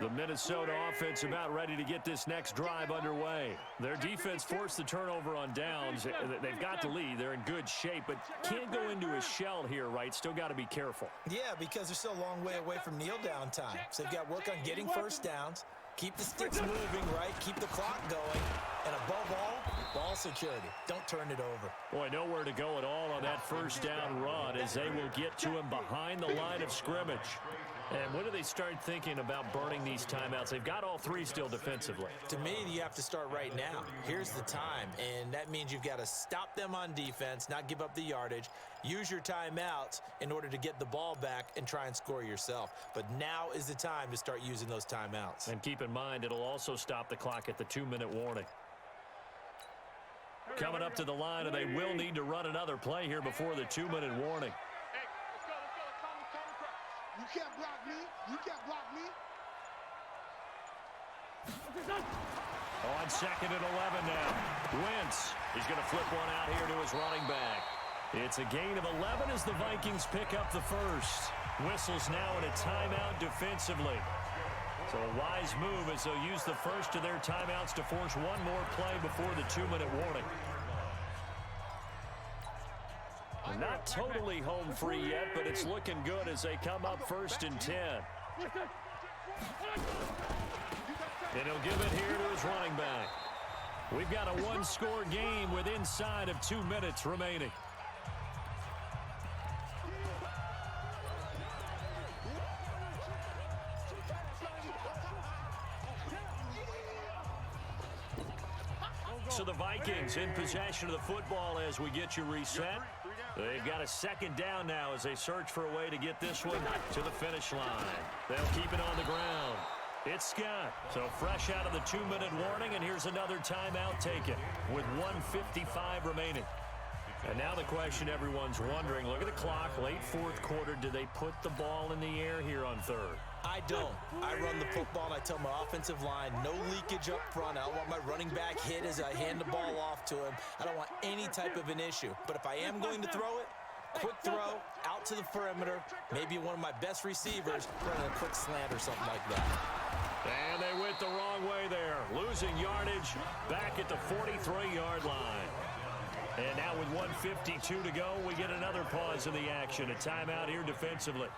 The Minnesota offense about ready to get this next drive underway. Their defense forced the turnover on downs. They've got the lead. They're in good shape, but can't go into a shell here, right? Still got to be careful. Yeah, because they're still a long way away from kneel down time. So they've got to work on getting 1st downs, keep the sticks moving, right? Keep the clock going. And above all, ball security. Don't turn it over. Boy, nowhere to go at all on that 1st down run as they will get to him behind the line of scrimmage. And when do they start thinking about burning these timeouts? They've got all three still defensively. To me, you have to start right now. Here's the time, and that means you've got to stop them on defense, not give up the yardage, use your timeouts in order to get the ball back and try and score yourself. But now is the time to start using those timeouts. And keep in mind, it'll also stop the clock at the 2-minute warning. Coming up to the line, and they will need to run another play here before the 2-minute warning. You can't block me. You can't block me. On 2nd and 11 now. Wentz. He's going to flip one out here to his running back. It's a gain of 11 as the Vikings pick up the first. Whistles now in a timeout defensively. So a wise move as they'll use the first of their timeouts to force one more play before the 2-minute warning. Not totally home free yet, but it's looking good as they come up 1st and 10. And he'll give it here to his running back. We've got a one-score game with inside of 2 minutes remaining. So the Vikings in possession of the football as we get you reset. They've got a 2nd down now as they search for a way to get this one to the finish line. They'll keep it on the ground. It's Scott. So fresh out of the 2-minute warning, and here's another timeout taken with 1:55 remaining. And now the question everyone's wondering, look at the clock, late 4th quarter, do they put the ball in the air here on 3rd? I don't. I run the football, and I tell my offensive line, no leakage up front. I don't want my running back hit as I hand the ball off to him. I don't want any type of an issue. But if I am going to throw it, quick throw, out to the perimeter, maybe one of my best receivers running a quick slant or something like that. And they went the wrong way there, losing yardage back at the 43-yard line. And now with 1:52 to go, we get another pause in the action. A timeout here defensively.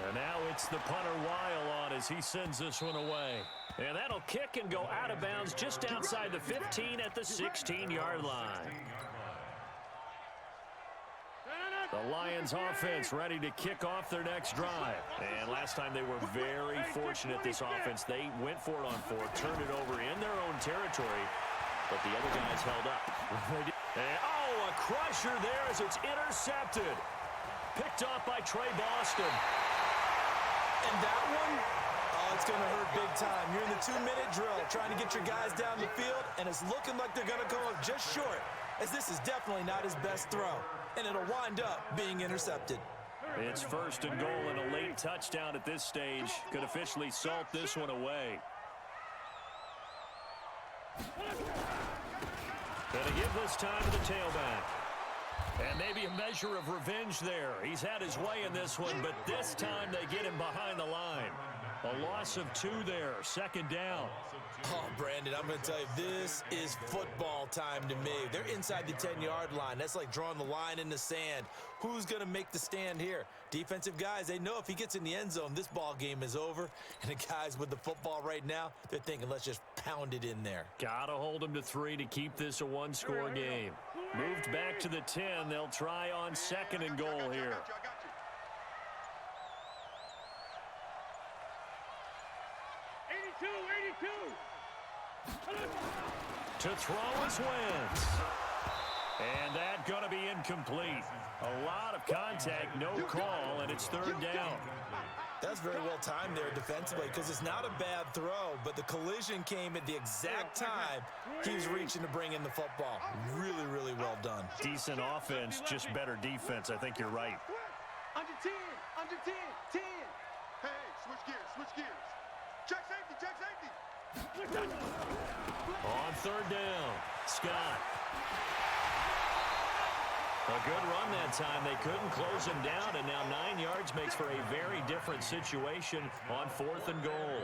And now it's the punter Weil on as he sends this one away. And that'll kick and go out of bounds just outside the 15 at the 16-yard line. The Lions offense ready to kick off their next drive. And last time they were very fortunate, this offense. They went for it on 4th, turned it over in their own territory, but the other guys held up. And, oh, a crusher there as it's intercepted. Picked off by Trey Boston. And that one, oh, it's going to hurt big time. You're in the 2-minute drill trying to get your guys down the field, and it's looking like they're going to go up just short, as this is definitely not his best throw. And it'll wind up being intercepted. It's 1st and goal, and a late touchdown at this stage could officially salt this one away. Gonna give this time to the tailback. And maybe a measure of revenge there. He's had his way in this one, but this time they get him behind the line. A loss of 2 there, 2nd down. Oh, Brandon, I'm going to tell you, this is football time to me. They're inside the 10-yard line. That's like drawing the line in the sand. Who's going to make the stand here? Defensive guys, they know if he gets in the end zone, this ball game is over. And the guys with the football right now, they're thinking, let's just pound it in there. Got to hold him to 3 to keep this a one-score game. Moved back to the 10. They'll try on 2nd and goal here. To throw is Wentz. And that going to be incomplete. A lot of contact, no call, and it's 3rd down. That's very well timed there defensively because it's not a bad throw, but the collision came at the exact time he was reaching to bring in the football. Really, really well done. Decent offense, just better defense. I think you're right. Under 10, under 10, 10. Hey, switch gears, switch gears. Check safety, check safety. On 3rd down, Scott. A good run that time. They couldn't close him down, and now 9 yards makes for a very different situation on 4th and goal.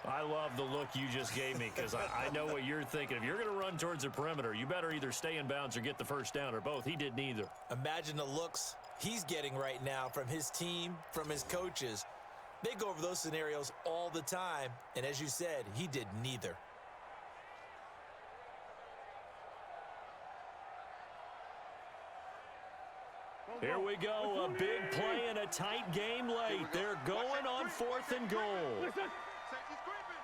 I love the look you just gave me because I know what you're thinking. If you're going to run towards the perimeter, you better either stay in bounds or get the 1st down, or both. He did neither. Imagine the looks he's getting right now from his team, from his coaches. They go over those scenarios all the time, and as you said, he did neither. Here we go, a big play and a tight game late. They're going on 4th and goal. Safety's creeping.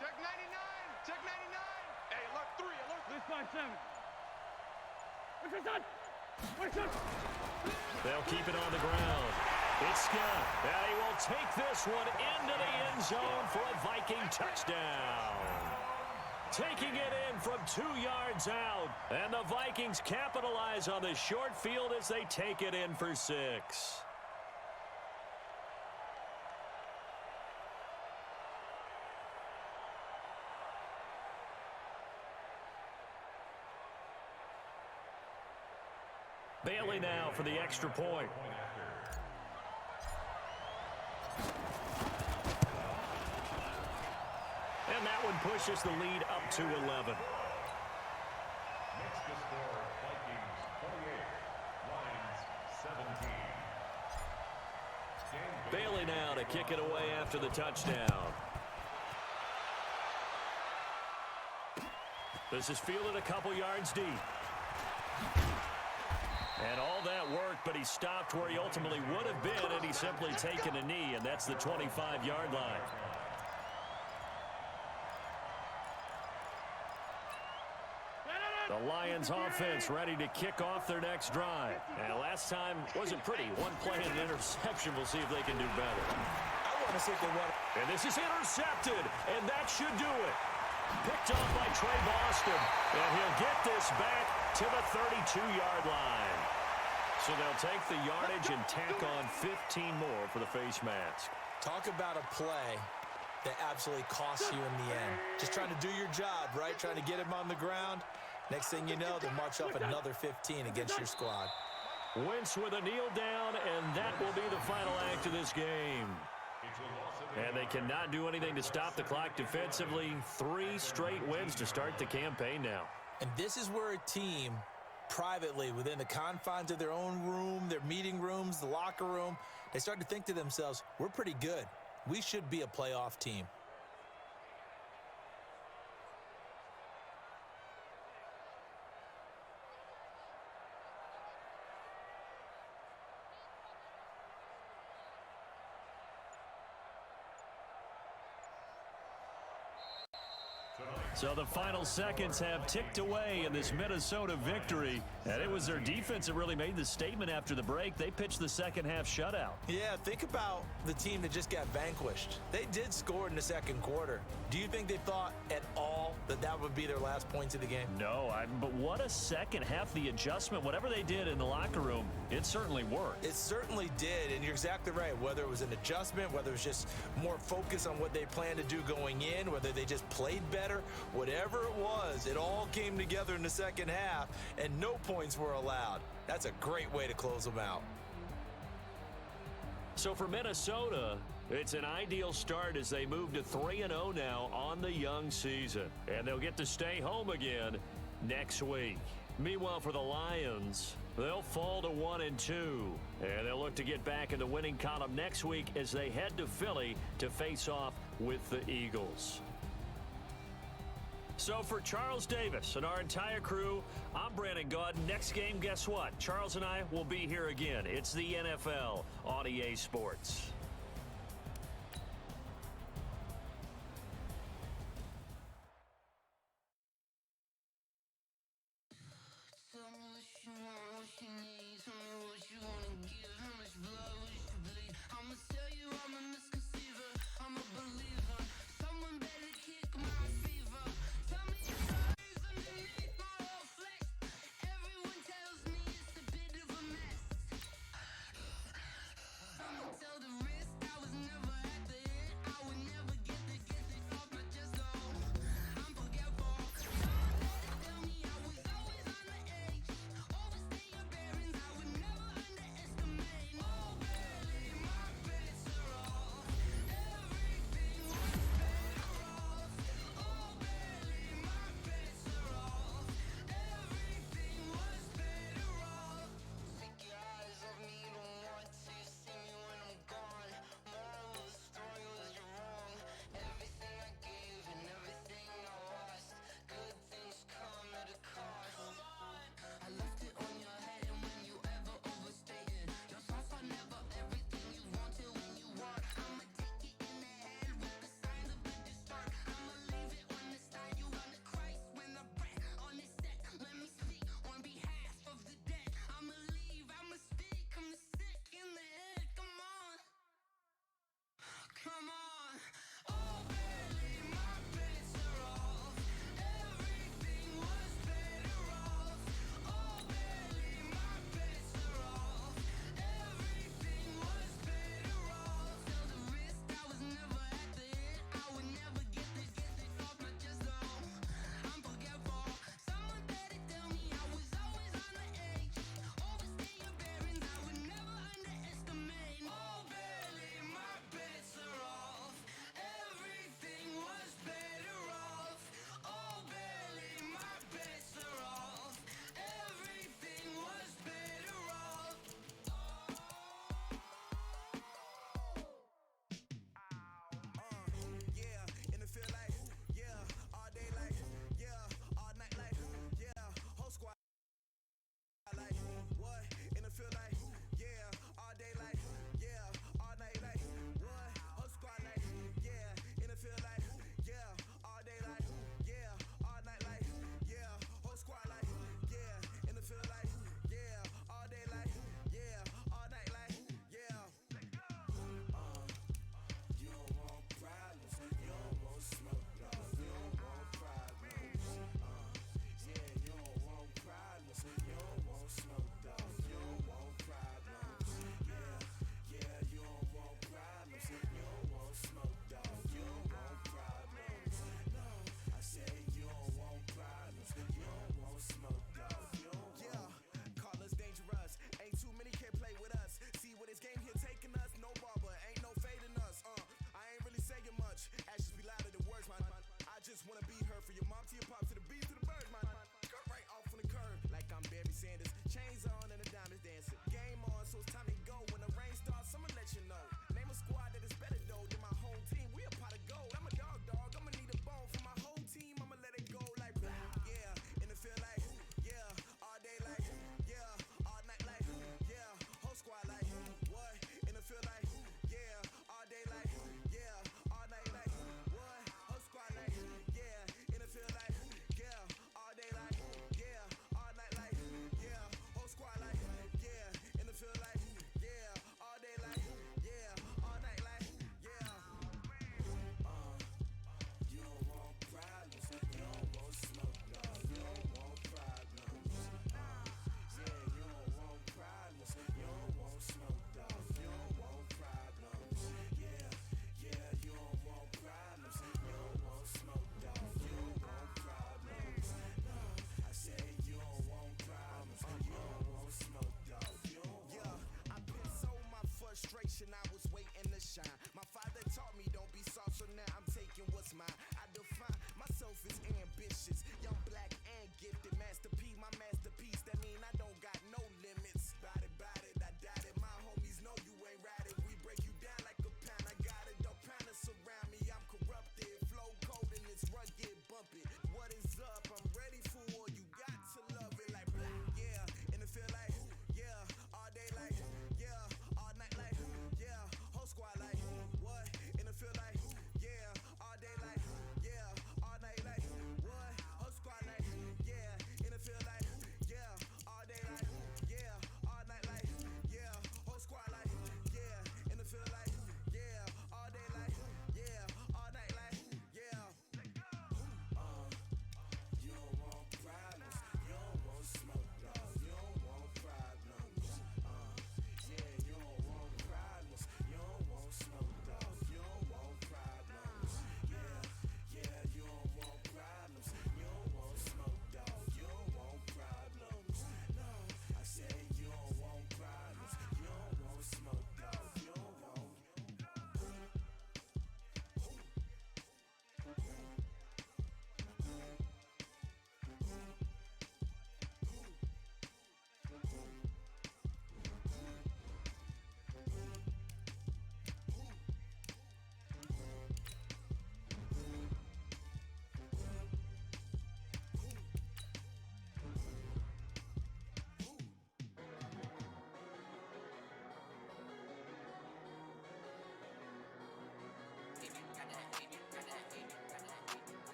Check 99. Check 99. Hey, alert 3. Alert 3. This by 7. What's your son? What's your son? They'll keep it on the ground. It's Scott, and he will take this one into the end zone for a Viking touchdown. Taking it in from 2 yards out, and the Vikings capitalize on the short field as they take it in for 6. Bailey now for the extra point. And that one pushes the lead up to 11. Next to score, Vikings 48, Lions 17. Bailey now to kick it away after the touchdown. This is fielded a couple yards deep. And all that work, but he stopped where he ultimately would have been had he simply taken a knee, and that's the 25-yard line. The Lions offense ready to kick off their next drive. And last time wasn't pretty. One play and an interception. We'll see if they can do better. I want to see if they want. And this is intercepted, and that should do it. Picked off by Trey Boston, and he'll get this back to the 32-yard line. So they'll take the yardage and tack on 15 more for the face mask. Talk about a play that absolutely costs you in the end. Just trying to do your job, right? Trying to get him on the ground. Next thing you know, they'll march up another 15 against your squad. Wentz with a kneel down, and that will be the final act of this game. And they cannot do anything to stop the clock defensively. 3 straight wins to start the campaign now. And this is where a team, privately, within the confines of their own room, their meeting rooms, the locker room, they start to think to themselves, we're pretty good. We should be a playoff team. So the final seconds have ticked away in this Minnesota victory. And it was their defense that really made the statement after the break. They pitched the second half shutout. Yeah, think about the team that just got vanquished. They did score in the second quarter. Do you think they thought at all that that would be their last points of the game? No, but what a second half. The adjustment, whatever they did in the locker room, it certainly worked. It certainly did, and you're exactly right. Whether it was an adjustment, whether it was just more focus on what they planned to do going in, whether they just played better, whatever it was, it all came together in the second half, and no points were allowed. That's a great way to close them out. So for Minnesota, it's an ideal start as they move to 3-0 now on the young season. And they'll get to stay home again next week. Meanwhile, for the Lions, they'll fall to 1-2. And they'll look to get back in the winning column next week as they head to Philly to face off with the Eagles. So for Charles Davis and our entire crew, I'm Brandon Gaudin. Next game, guess what? Charles and I will be here again. It's the NFL on EA Sports.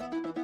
Hey!